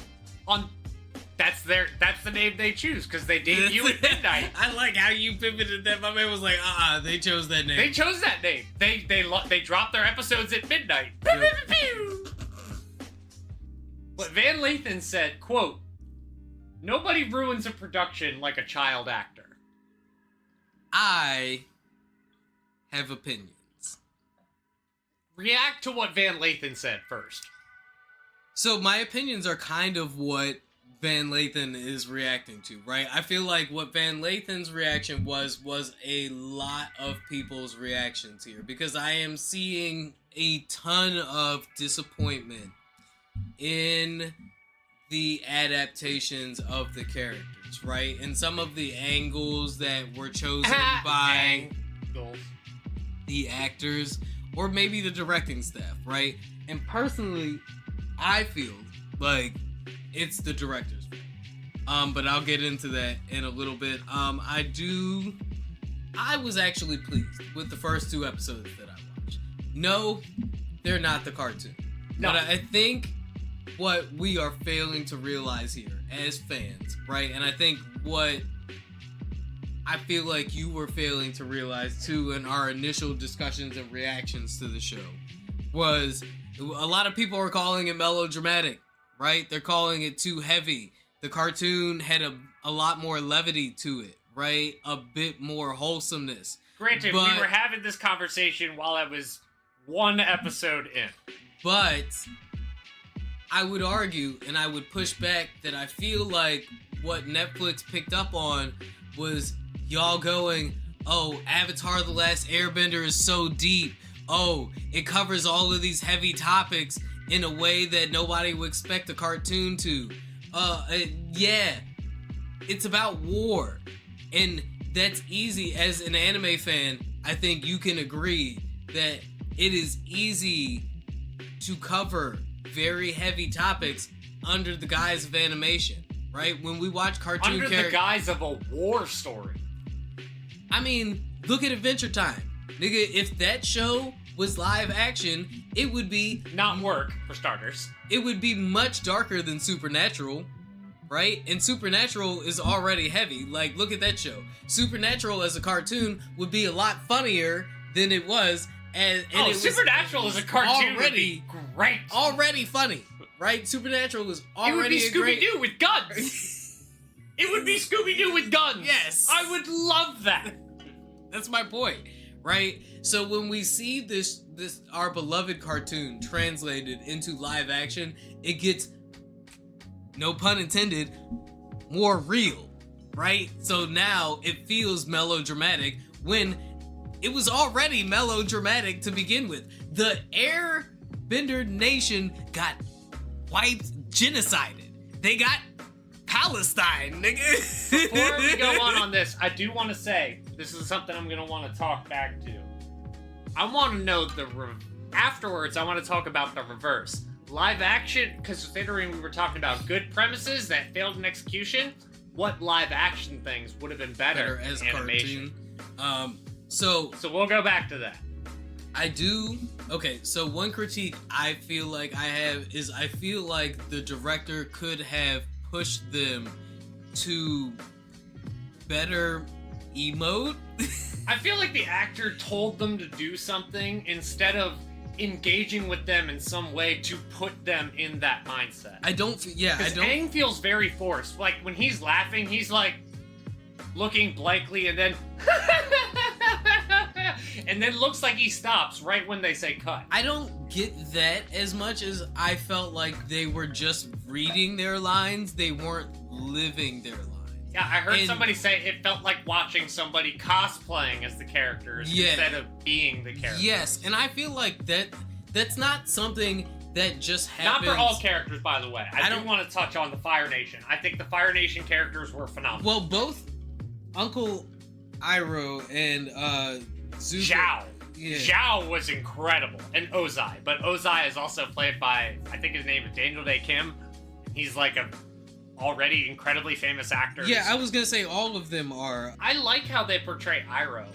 That's the name they choose because they debut at midnight. I like how you pivoted that. My man was like, they chose that name. They chose that name. They dropped their episodes at midnight. But Van Lathan said, quote, "Nobody ruins a production like a child actor." I have opinions. React to what Van Lathan said first. So my opinions are kind of what Van Lathan is reacting to, right? I feel like what Van Lathan's reaction was a lot of people's reactions here, because I am seeing a ton of disappointment in the adaptations of the characters, right? And some of the angles that were chosen by the actors or maybe the directing staff, right? And personally, I feel like it's the director's fault. But I'll get into that in a little bit. I was actually pleased with the first 2 episodes that I watched. No, they're not the cartoon. No. But I think what we are failing to realize here as fans, right? And I think what I feel like you were failing to realize too in our initial discussions and reactions to the show was a lot of people are calling it melodramatic, right? They're calling it too heavy. The cartoon had a lot more levity to it, right? A bit more wholesomeness. Granted, we were having this conversation while I was 1 episode in. But I would argue, and I would push back, that I feel like what Netflix picked up on was y'all going, oh, Avatar: The Last Airbender is so deep. Oh, it covers all of these heavy topics in a way that nobody would expect a cartoon to. Yeah, it's about war. And that's easy. As an anime fan, I think you can agree that it is easy to cover very heavy topics under the guise of animation, right? When we watch cartoon under the guise of a war story. I mean, look at Adventure Time. Nigga, if that show was live action, it would be... Not work, for starters. It would be much darker than Supernatural, right? And Supernatural is already heavy. Like, look at that show. Supernatural as a cartoon would be a lot funnier than it was. And it Supernatural as a cartoon would be great. Already funny, right? Supernatural is already It would be Scooby-Doo with guns. It would be Scooby-Doo with guns. Yes. I would love that. That's my point, right? So when we see this our beloved cartoon translated into live action, it gets, no pun intended, more real, right? So now it feels melodramatic when it was already melodramatic to begin with. The Airbender nation got wiped, genocided. They got Palestine, nigga. Before we go on this, I do want to say, this is something I'm going to want to talk back to. I want to know afterwards, I want to talk about the reverse. Live action, considering we were talking about good premises that failed in execution, what live action things would have been better as animation? Cartoon. So we'll go back to that. Okay, so one critique I feel like I have is I feel like the director could have pushed them to better emote. I feel like the actor told them to do something instead of engaging with them in some way to put them in that mindset. Aang feels very forced. Like, when he's laughing, he's like looking blankly and then and then looks like he stops right when they say cut. I don't get that as much as I felt like they were just reading their lines. They weren't living their lines. Yeah, I heard somebody say it felt like watching somebody cosplaying as the characters instead of being the characters. Yes, and I feel like that's not something that just happens. Not for all characters, by the way. I don't want to touch on the Fire Nation. I think the Fire Nation characters were phenomenal. Well, both Uncle Iroh and Zuko. Zhao. Yeah. Zhao was incredible. And Ozai. But Ozai is also played by, I think his name is Daniel Day Kim. He's like a already incredibly famous actor. Yeah, I was gonna say all of them are. I like how they portray Iroh.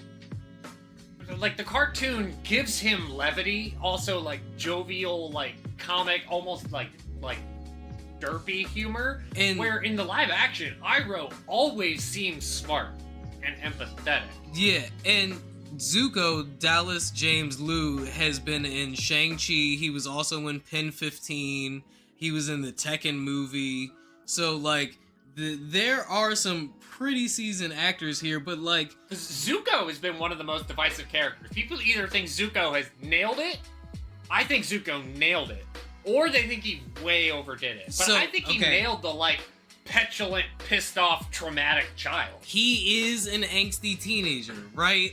Like, the cartoon gives him levity, also like jovial, like comic, almost like derpy humor. And where in the live action, Iroh always seems smart and empathetic. Yeah, and Zuko, Dallas James Liu, has been in Shang-Chi. He was also in Pen 15. He was in the Tekken movie. So, like, there are some pretty seasoned actors here, but, like... Zuko has been one of the most divisive characters. People either think Zuko has nailed it, I think Zuko nailed it, or they think he way overdid it. But I think he nailed the, like, petulant, pissed-off, traumatic child. He is an angsty teenager, right?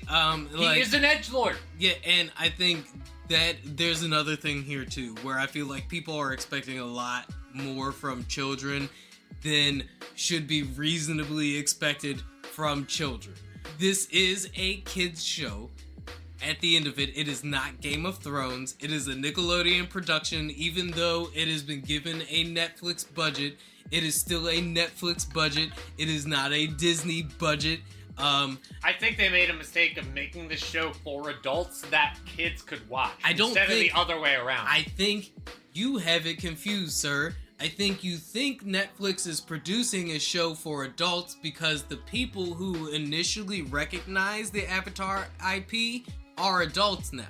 He is an edgelord. Yeah, and I think that there's another thing here, too, where I feel like people are expecting a lot more from children than should be reasonably expected from children. This is a kids show. At the end of it, it is not Game of Thrones. It is a Nickelodeon production. Even though it has been given a Netflix budget, it is still a Netflix budget. It is not a Disney budget. I think they made a mistake of making this show for adults that kids could watch. Instead of the other way around. I think you have it confused, sir. I think you think Netflix is producing a show for adults because the people who initially recognized the Avatar IP are adults now.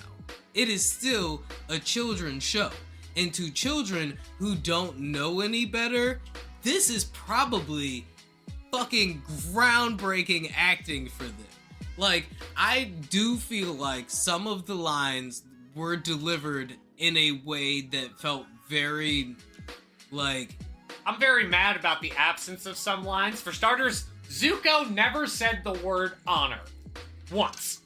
It is still a children's show. And to children who don't know any better, this is probably fucking groundbreaking acting for them. Like, I do feel like some of the lines were delivered in a way that felt very... like, I'm very mad about the absence of some lines. For starters, Zuko never said the word honor. Once.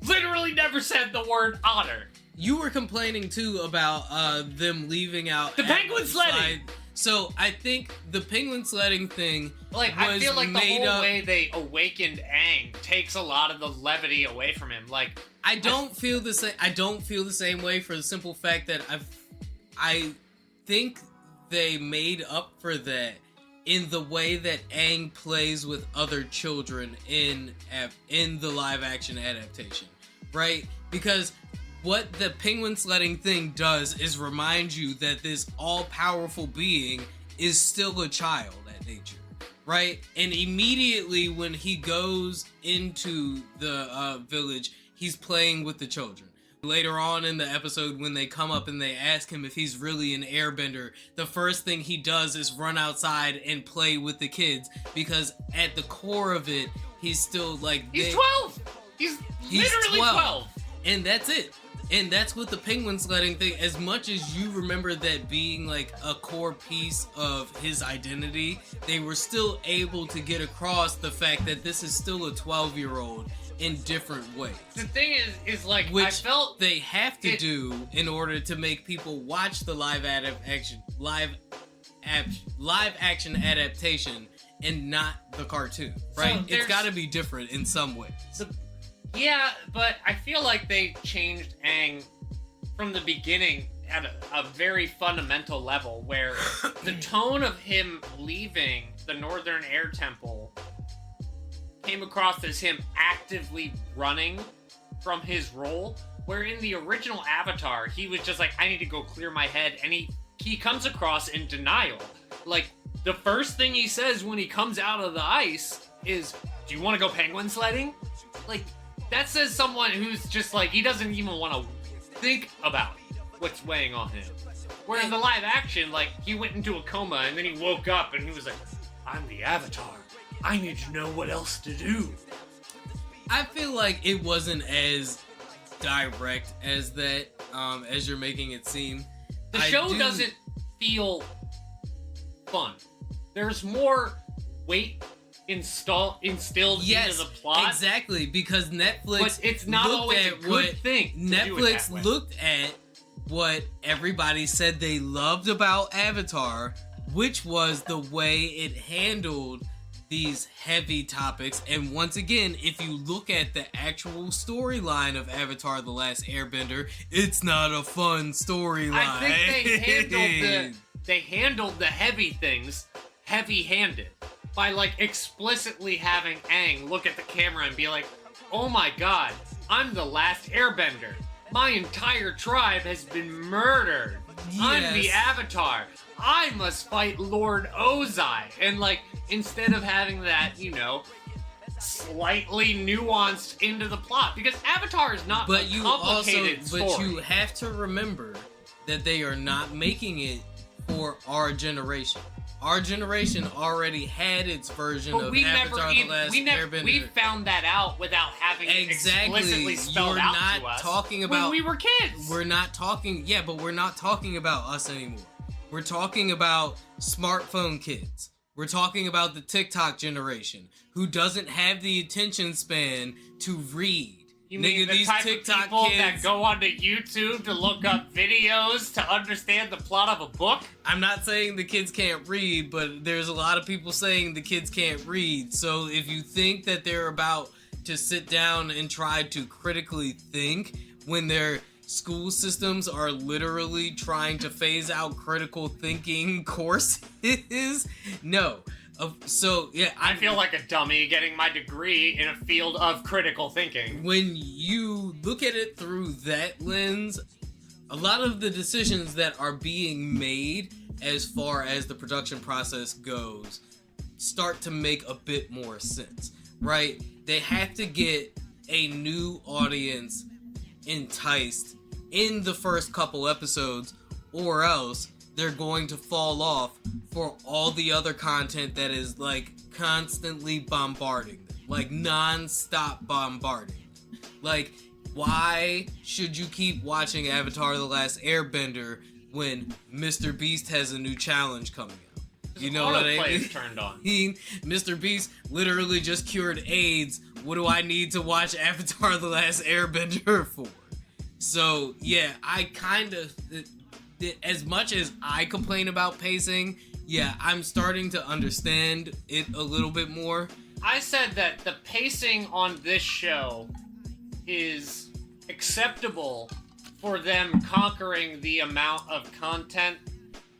Literally never said the word honor. You were complaining, too, about them leaving out... the penguin sledding! So, I think the penguin sledding thing like, was I feel like the made whole way they awakened Aang takes a lot of the levity away from him. Like, I don't feel the same way for the simple fact that I think they made up for that in the way that Aang plays with other children in the live action adaptation, right? Because what the penguin sledding thing does is remind you that this all-powerful being is still a child at nature, right? And immediately when he goes into the village, he's playing with the children. Later on in the episode, when they come up and they ask him if he's really an airbender, the first thing he does is run outside and play with the kids, because at the core of it, he's still like... He's 12! He's literally 12! And that's it. And that's what the penguin sledding thing, as much as you remember that being like a core piece of his identity, they were still able to get across the fact that this is still a 12-year-old in different ways. The thing is like, Which I felt they have to do in order to make people watch the live action adaptation and not the cartoon, right? So It's got to be different in some ways. Yeah, but I feel like they changed Aang from the beginning at a very fundamental level, where the tone of him leaving the Northern Air Temple came across as him actively running from his role, where in the original Avatar, he was just like, I need to go clear my head, and he comes across in denial. Like, the first thing he says when he comes out of the ice is, do you want to go penguin sledding? Like, that says someone who's just like, he doesn't even want to think about what's weighing on him. Where in the live action, like, he went into a coma and then he woke up and he was like, I'm the Avatar. I need to know what else to do. I feel like it wasn't as direct as that, as you're making it seem. The show doesn't feel fun. There's more weight instilled into the plot. Exactly, because Netflix But it's not always a good thing to do it Netflix that way. looked at what everybody said they loved about Avatar, which was the way it handled these heavy topics. And once again, if you look at the actual storyline of Avatar: The Last Airbender, it's not a fun storyline. I think they handled the heavy things heavy-handed by, like, explicitly having Aang look at the camera and be like, oh my god, I'm the last Airbender. My entire tribe has been murdered. I'm the Yes. Avatar. I must fight Lord Ozai. And, like, instead of having that, you know, slightly nuanced into the plot, because Avatar is not But a you also, complicated story. but you have to remember that they are not making it for our generation. Our generation already had its version But of we Avatar: The Last Airbender. we found that out without having it explicitly spelled You're out not to us talking about when we were kids. We're not talking. Yeah, but we're not talking about us anymore. We're talking about smartphone kids. We're talking about the TikTok generation who doesn't have the attention span to read. You mean the type of people that go onto YouTube to look up videos to understand the plot of a book? I'm not saying the kids can't read, but there's a lot of people saying the kids can't read. So if you think that they're about to sit down and try to critically think when their school systems are literally trying to phase out critical thinking courses, no. So yeah, I feel like a dummy getting my degree in a field of critical thinking. When you look at it through that lens, a lot of the decisions that are being made as far as the production process goes start to make a bit more sense, right? They have to get a new audience enticed in the first couple episodes, or else they're going to fall off for all the other content that is, like, constantly bombarding them, like non-stop bombarding them. Like, why should you keep watching Avatar: The Last Airbender when Mr. Beast has a new challenge coming out? You know what I mean? Turned on. Mr. Beast literally just cured AIDS. What do I need to watch Avatar: The Last Airbender for? So, yeah, I kind of... As much as I complain about pacing, yeah, I'm starting to understand it a little bit more. I said that the pacing on this show is acceptable for them conquering the amount of content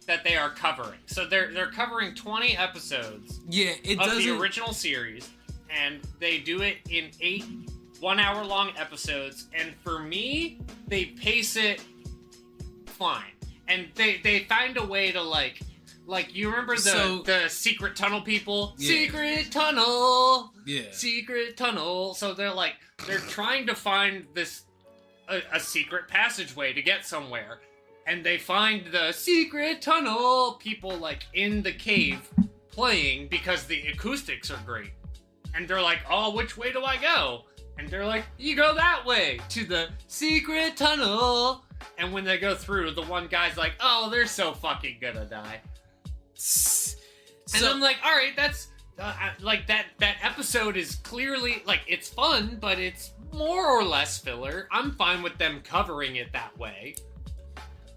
that they are covering. So they're covering 20 episodes of the original series, and they do it in 8 one-hour-long episodes, and for me, they pace it fine. And they find a way to, like you remember the secret tunnel people? Yeah. Secret tunnel! Yeah. Secret tunnel! So they're trying to find a secret passageway to get somewhere. And they find the secret tunnel people, like, in the cave playing because the acoustics are great. And they're like, oh, which way do I go? And they're like, you go that way to the secret tunnel. And when they go through, the one guy's like, oh, they're so fucking gonna die. And I'm like, all right, that's like that episode is clearly like it's fun, but it's more or less filler. I'm fine with them covering it that way.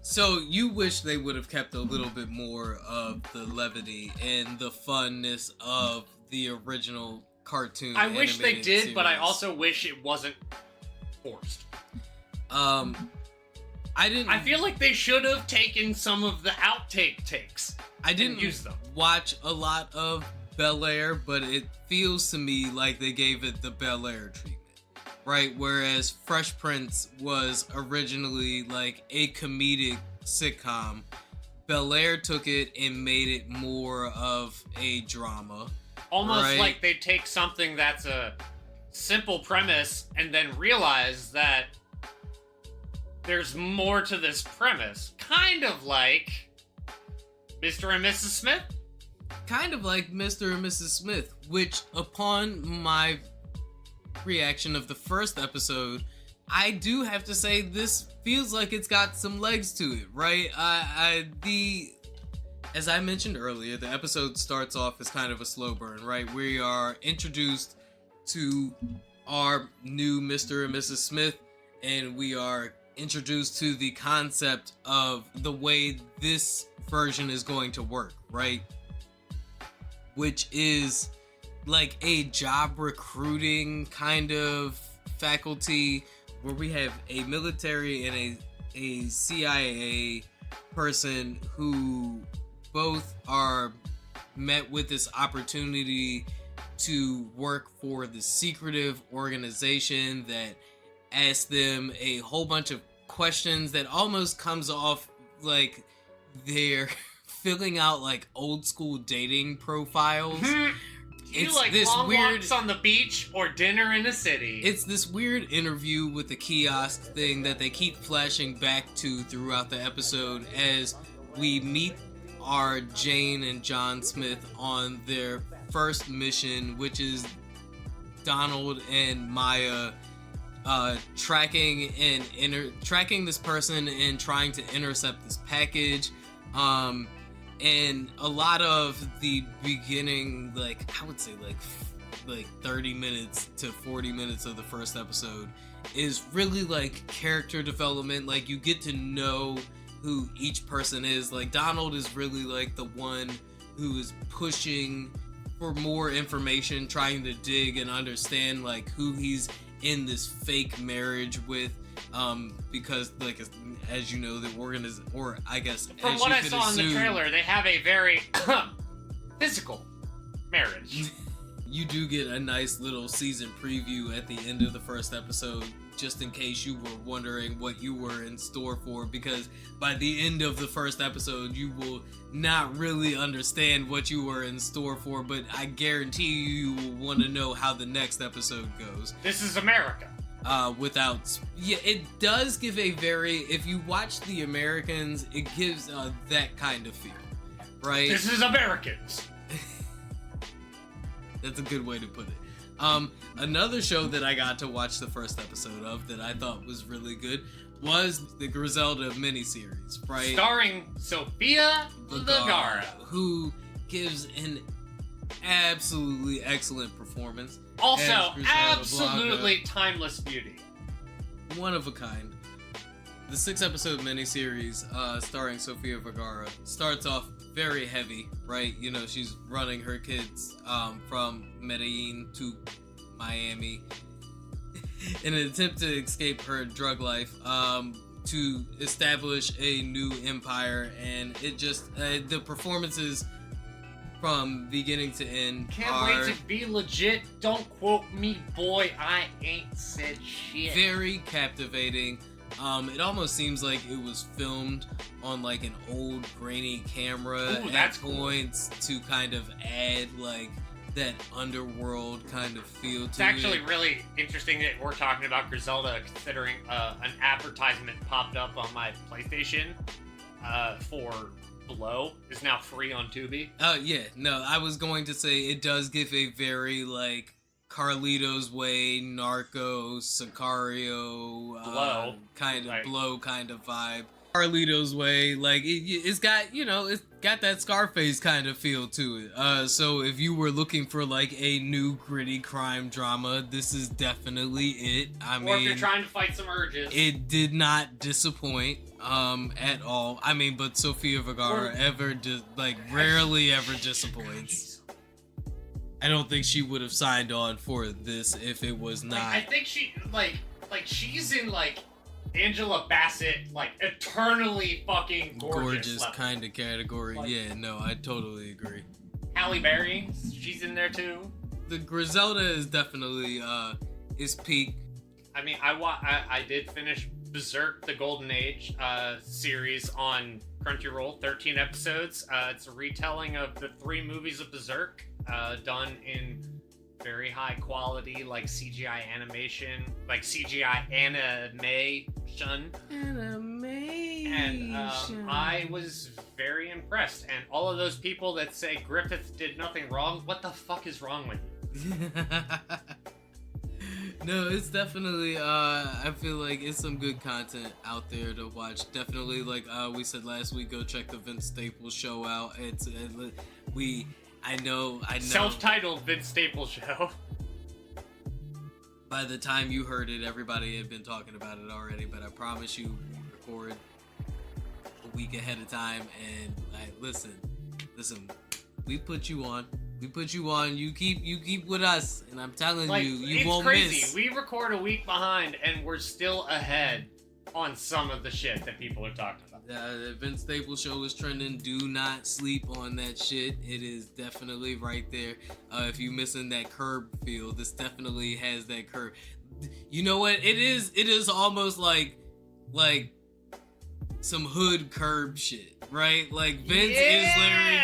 So you wish they would have kept a little bit more of the levity and the funness of the original cartoon. I wish they did, series. but I also wish it wasn't forced. I feel like they should have taken some of the outtake takes. I didn't use them. Watch a lot of Bel Air, but it feels to me like they gave it the Bel Air treatment, right? Whereas Fresh Prince was originally like a comedic sitcom, Bel Air took it and made it more of a drama. Almost right? like they take something that's a simple premise and then realize that there's more to this premise. Kind of like Mr. and Mrs. Smith? Kind of like Mr. and Mrs. Smith, which upon my reaction of the first episode, I do have to say this feels like it's got some legs to it, right? As I mentioned earlier, the episode starts off as kind of a slow burn, right? We are introduced to our new Mr. and Mrs. Smith, and we are introduced to the concept of the way this version is going to work, right? Which is like a job recruiting kind of faculty where we have a military and a CIA person who both are met with this opportunity to work for the secretive organization that asks them a whole bunch of questions that almost comes off like they're filling out like old school dating profiles. You like this long weird walks on the beach or dinner in a city. It's this weird interview with the kiosk thing that they keep flashing back to throughout the episode as we meet our Jane and John Smith on their first mission, which is Donald and Maya tracking this person and trying to intercept this package. And a lot of the beginning, like I would say like 30 minutes to 40 minutes of the first episode is really like character development. Like you get to know who each person is. Like Donald is really like the one who is pushing for more information, trying to dig and understand like who he's in this fake marriage with, because like as you know, the or I guess from what I saw in the trailer, they have a very physical marriage. You do get a nice little season preview at the end of the first episode, just in case you were wondering what you were in store for, because by the end of the first episode, you will not really understand what you were in store for, but I guarantee you will want to know how the next episode goes. This is America. It does give a very, if you watch The Americans, it gives that kind of feel, right? This is Americans. That's a good way to put it. Another show that I got to watch the first episode of that I thought was really good was the Griselda miniseries, right? Starring Sofia Vergara, who gives an absolutely excellent performance. Also, absolutely timeless beauty. One of a kind. The 6-episode miniseries starring Sofia Vergara starts off very heavy, right? You know, she's running her kids from Medellin to Miami in an attempt to escape her drug life, to establish a new empire, and it just the performances from beginning to end Can't wait to be legit. Don't quote me, boy. I ain't said shit. Very captivating. It almost seems like it was filmed on like an old grainy camera at points to kind of add like that underworld kind of feel to it. It's actually really interesting that we're talking about Griselda, considering an advertisement popped up on my PlayStation for Below is now free on Tubi. Yeah, no, I was going to say it does give a very like Carlito's Way, Narco, Sicario, Blow. kind of Blow kind of vibe. Carlito's Way. Like it's got, it's got that Scarface kind of feel to it. So if you were looking for like a new gritty crime drama, this is definitely it. Or if you're trying to fight some urges. It did not disappoint at all. I mean, but Sofia Vergara rarely ever disappoints. I don't think she would have signed on for this if it was not. I think she she's in like Angela Bassett, like eternally fucking gorgeous kind of category. Like, yeah, no, I totally agree. Halle Berry, she's in there too. The Griselda is definitely is peak. I mean, I did finish Berserk: The Golden Age series on Crunchyroll, 13 episodes. It's a retelling of the 3 movies of Berserk, done in very high quality, like CGI animation, like CGI animation. And I was very impressed. And all of those people that say Griffith did nothing wrong, what the fuck is wrong with you? No, it's definitely, I feel like it's some good content out there to watch. Definitely, like we said last week, go check the Vince Staples show out. I know. Self-titled Vince Staples show. By the time you heard it, everybody had been talking about it already, but I promise you, we record a week ahead of time, and listen, we put you on. You keep with us, and I'm telling you won't miss. It's crazy. We record a week behind, and we're still ahead on some of the shit that people are talking about. The Vince Staples show is trending. Do not sleep on that shit. It is definitely right there. If you missing that curb feel, this definitely has that curb. You know what? It is almost like some hood curb shit, right? Like Vince is Larry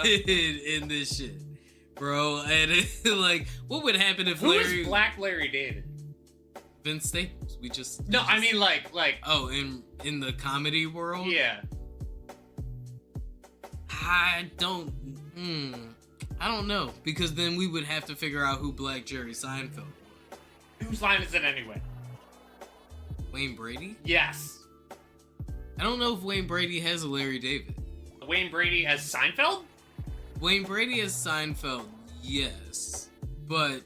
David in this shit, bro. And like, what would happen if Who is Black Larry David? Vince Staples. I mean like. Oh, in the comedy world. Yeah. I don't know, because then we would have to figure out who Black Jerry Seinfeld was. Whose line is it anyway? Wayne Brady? Yes. I don't know if Wayne Brady has a Larry David. Wayne Brady as Seinfeld? Wayne Brady as Seinfeld, yes. But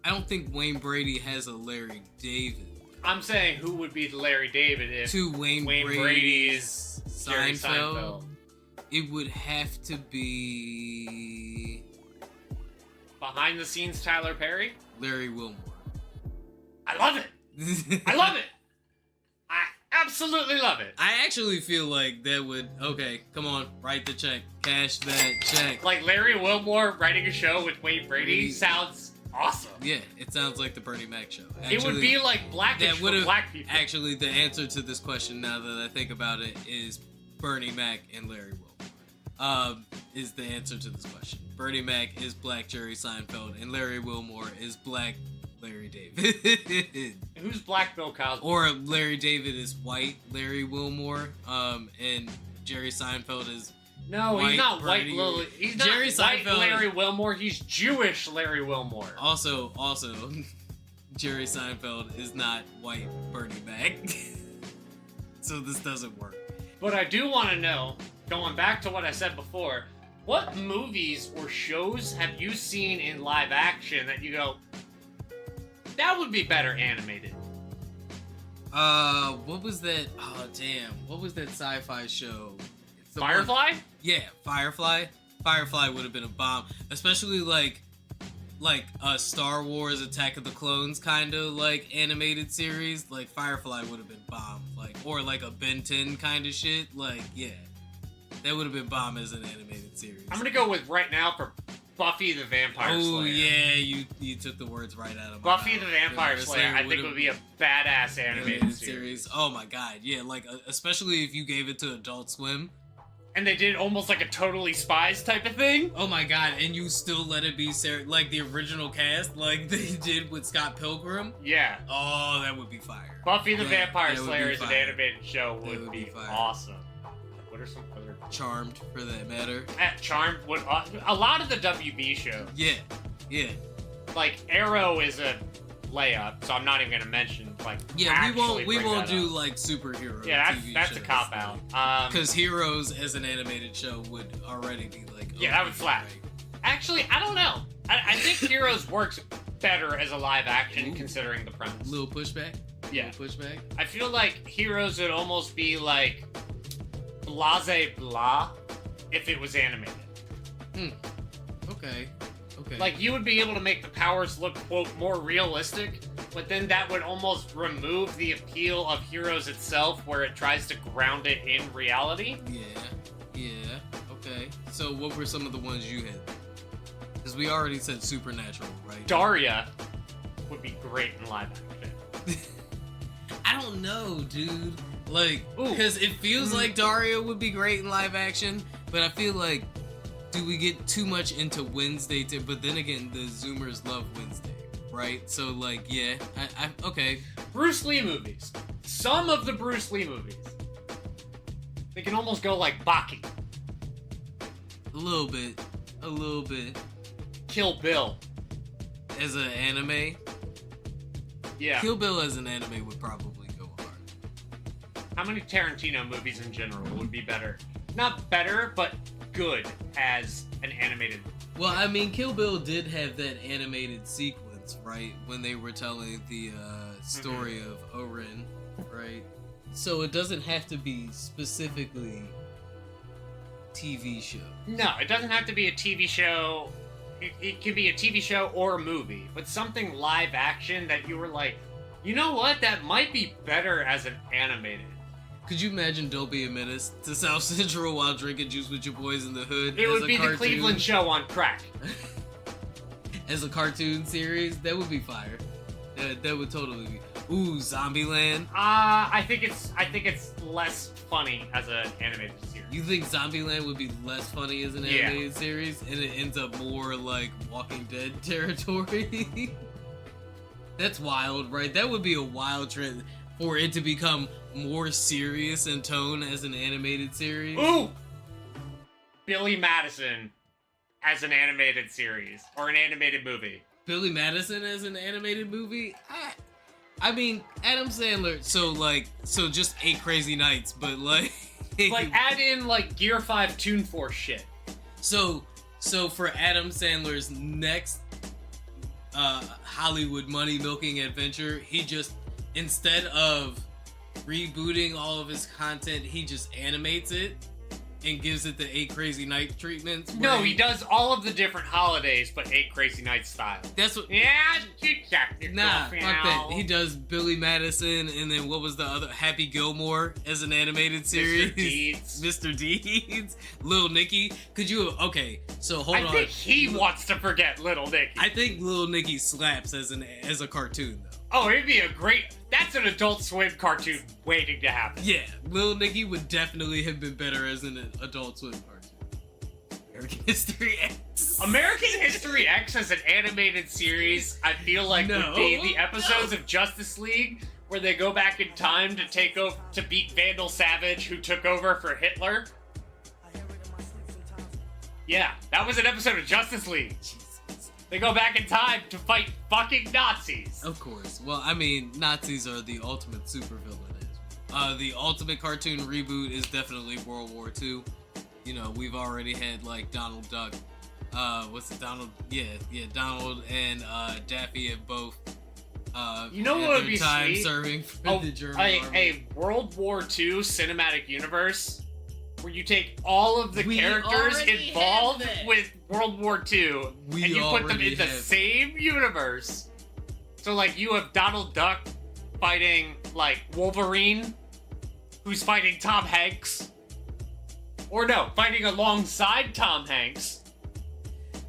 I don't think Wayne Brady has a Larry David. I'm saying who would be the Larry David if Wayne Brady's Seinfeld? It would have to be behind the scenes Tyler Perry? Larry Wilmore. I love it. I love it. I absolutely love it. I actually feel like that would, okay, come on, write the check. Cash that check. Like Larry Wilmore writing a show with Wayne Brady sounds awesome. Yeah, it sounds like the Bernie Mac show. Actually, it would be like Blackish for black people. Actually, the answer to this question, now that I think about it, is Bernie Mac and Larry Wilmore. Is the answer to this question. Bernie Mac is Black Jerry Seinfeld, and Larry Wilmore is Black Larry David. Who's Black Bill Cosby? Or Larry David is white Larry Wilmore, and Jerry Seinfeld is no, he's not white. He's not Jerry white Seinfeld, Larry Wilmore. He's Jewish Larry Wilmore. Also, Jerry Seinfeld is not white Bernie Mac. So this doesn't work. But I do want to know, going back to what I said before, what movies or shows have you seen in live action that you go, that would be better animated? What was that? Oh, damn. What was that sci-fi show? Firefly? Yeah, Firefly. Firefly would have been a bomb, especially like a Star Wars Attack of the Clones kind of like animated series. Like Firefly would have been bomb, or like a Ben 10 kind of shit. Like, yeah, that would have been bomb as an animated series. I'm gonna go with right now for Buffy the Vampire Slayer. Oh yeah, you took the words right out of my Buffy mouth. the Vampire Slayer, I think would be a badass animated series. Oh my god, yeah, like especially if you gave it to Adult Swim. And they did almost like a Totally Spies type of thing. Oh my god, and you still let it be like the original cast, like they did with Scott Pilgrim? Yeah. Oh, that would be fire. Buffy the Vampire Slayer as an animated show would be awesome. What are some other... Charmed, for that matter. Charmed would... a lot of the WB shows. Yeah, yeah. Like, Arrow is a Leia, so I'm not even gonna mention like. Yeah, we actually won't bring that do up. like superhero. Yeah, TV that's a shows. cop out. Because Heroes as an animated show would already be like. Yeah, that would slap. Actually, I don't know. I think Heroes works better as a live action considering the premise. Little pushback. Yeah. Little pushback. I feel like Heroes would almost be like blase blah if it was animated. Okay. Okay. Like, you would be able to make the powers look, quote, more realistic, but then that would almost remove the appeal of Heroes itself, where it tries to ground it in reality. Yeah. Okay. So what were some of the ones you had? Because we already said Supernatural, right? Daria would be great in live action. I don't know, dude. Like, Ooh. because it feels like Daria would be great in live action, but I feel like, do we get too much into Wednesday? But then again, the Zoomers love Wednesday, right? So, like, yeah, okay. Bruce Lee movies. Some of the Bruce Lee movies. They can almost go like Baki. A little bit. Kill Bill. As an anime, Yeah. Kill Bill as an anime would probably go hard. How many Tarantino movies in general would be better? Not better, but good as an animated. Well, I mean, Kill Bill did have that animated sequence, right? When they were telling the story of Oren, right? So it doesn't have to be specifically TV show. No, it doesn't have to be a TV show. It could be a TV show or a movie, but something live action that you were like, you know what? That might be better as an animated. Could you imagine Don't Be a Menace to South Central while drinking juice with your boys in the hood? It as would a be cartoon? the Cleveland Show on crack. As a cartoon series, that would be fire. That would totally be. Ooh, Zombieland. I think it's less funny as an animated series. You think Zombieland would be less funny as an animated series, and it ends up more like Walking Dead territory? That's wild, right? That would be a wild trend for it to become more serious in tone as an animated series. Ooh! Billy Madison as an animated series or an animated movie. Billy Madison as an animated movie? I mean, Adam Sandler, so just 8 Crazy Nights, but like... Like, add in, like, Gear 5 Tune Force shit. So for Adam Sandler's next Hollywood money-milking adventure, he just, instead of rebooting all of his content, he just animates it and gives it the 8 Crazy Nights treatments. No, he does all of the different holidays, but 8 Crazy Nights style. That's what... Yeah, Nah, fuck that. He does Billy Madison, and then what was the other? Happy Gilmore as an animated series. Mr. Deeds. Mr. Deeds. Lil Nicky. Could you... Okay, so hold on. I think he wants to forget Little Nicky. I think Lil Nicky slaps as a cartoon, though. Oh, it'd be a great... That's an Adult Swim cartoon waiting to happen. Yeah, Lil Nicky would definitely have been better as an Adult Swim cartoon. American History X. American History X as an animated series, I feel like would be the episodes of Justice League where they go back in time to take over to beat Vandal Savage, who took over for Hitler. Yeah, that was an episode of Justice League. They go back in time to fight fucking Nazis. Of course. Well, I mean, Nazis are the ultimate supervillain. The ultimate cartoon reboot is definitely World War II. You know, we've already had, like, Donald Duck. What's it, Donald? Yeah, Donald and Daffy have both you know what would be time sweet? serving for the German army. A World War II cinematic universe where you take all of the characters involved with World War II and you put them in the same universe. So, like, you have Donald Duck fighting, like, Wolverine, who's fighting Tom Hanks. Or no, fighting alongside Tom Hanks.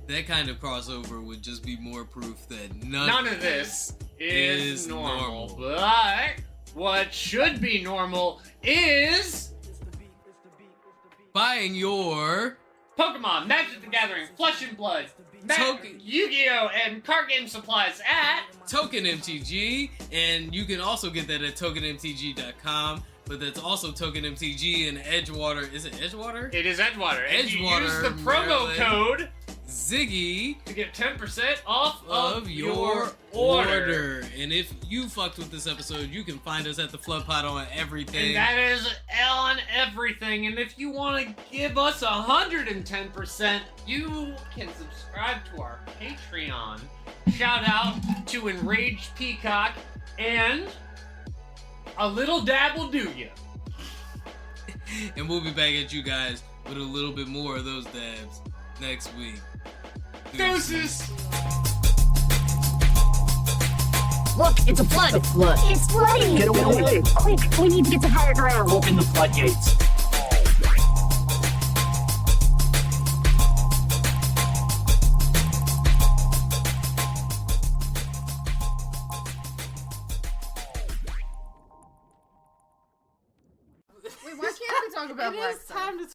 That kind of crossover would just be more proof that none of this is normal. But what should be normal is buying your Pokemon, Magic the Gathering, Flesh and Blood, Yu-Gi-Oh! And card game supplies at Token MTG, and you can also get that at tokenmtg.com. But that's also Token MTG and Edgewater. Is it Edgewater? It is Edgewater. And Edgewater. you use the promo code Ziggy to get 10% off of your order. And if you fucked with this episode, you can find us at the Flood Pot on everything. And that is on everything. And if you want to give us 110%, you can subscribe to our Patreon. Shout out to Enraged Peacock and A Little Dab Will Do Ya. And we'll be back at you guys with a little bit more of those dabs next week. Deuces! Look, it's a flood. The flood. It's flooding. Get away. Quick, we need to get to higher ground. Open the floodgates.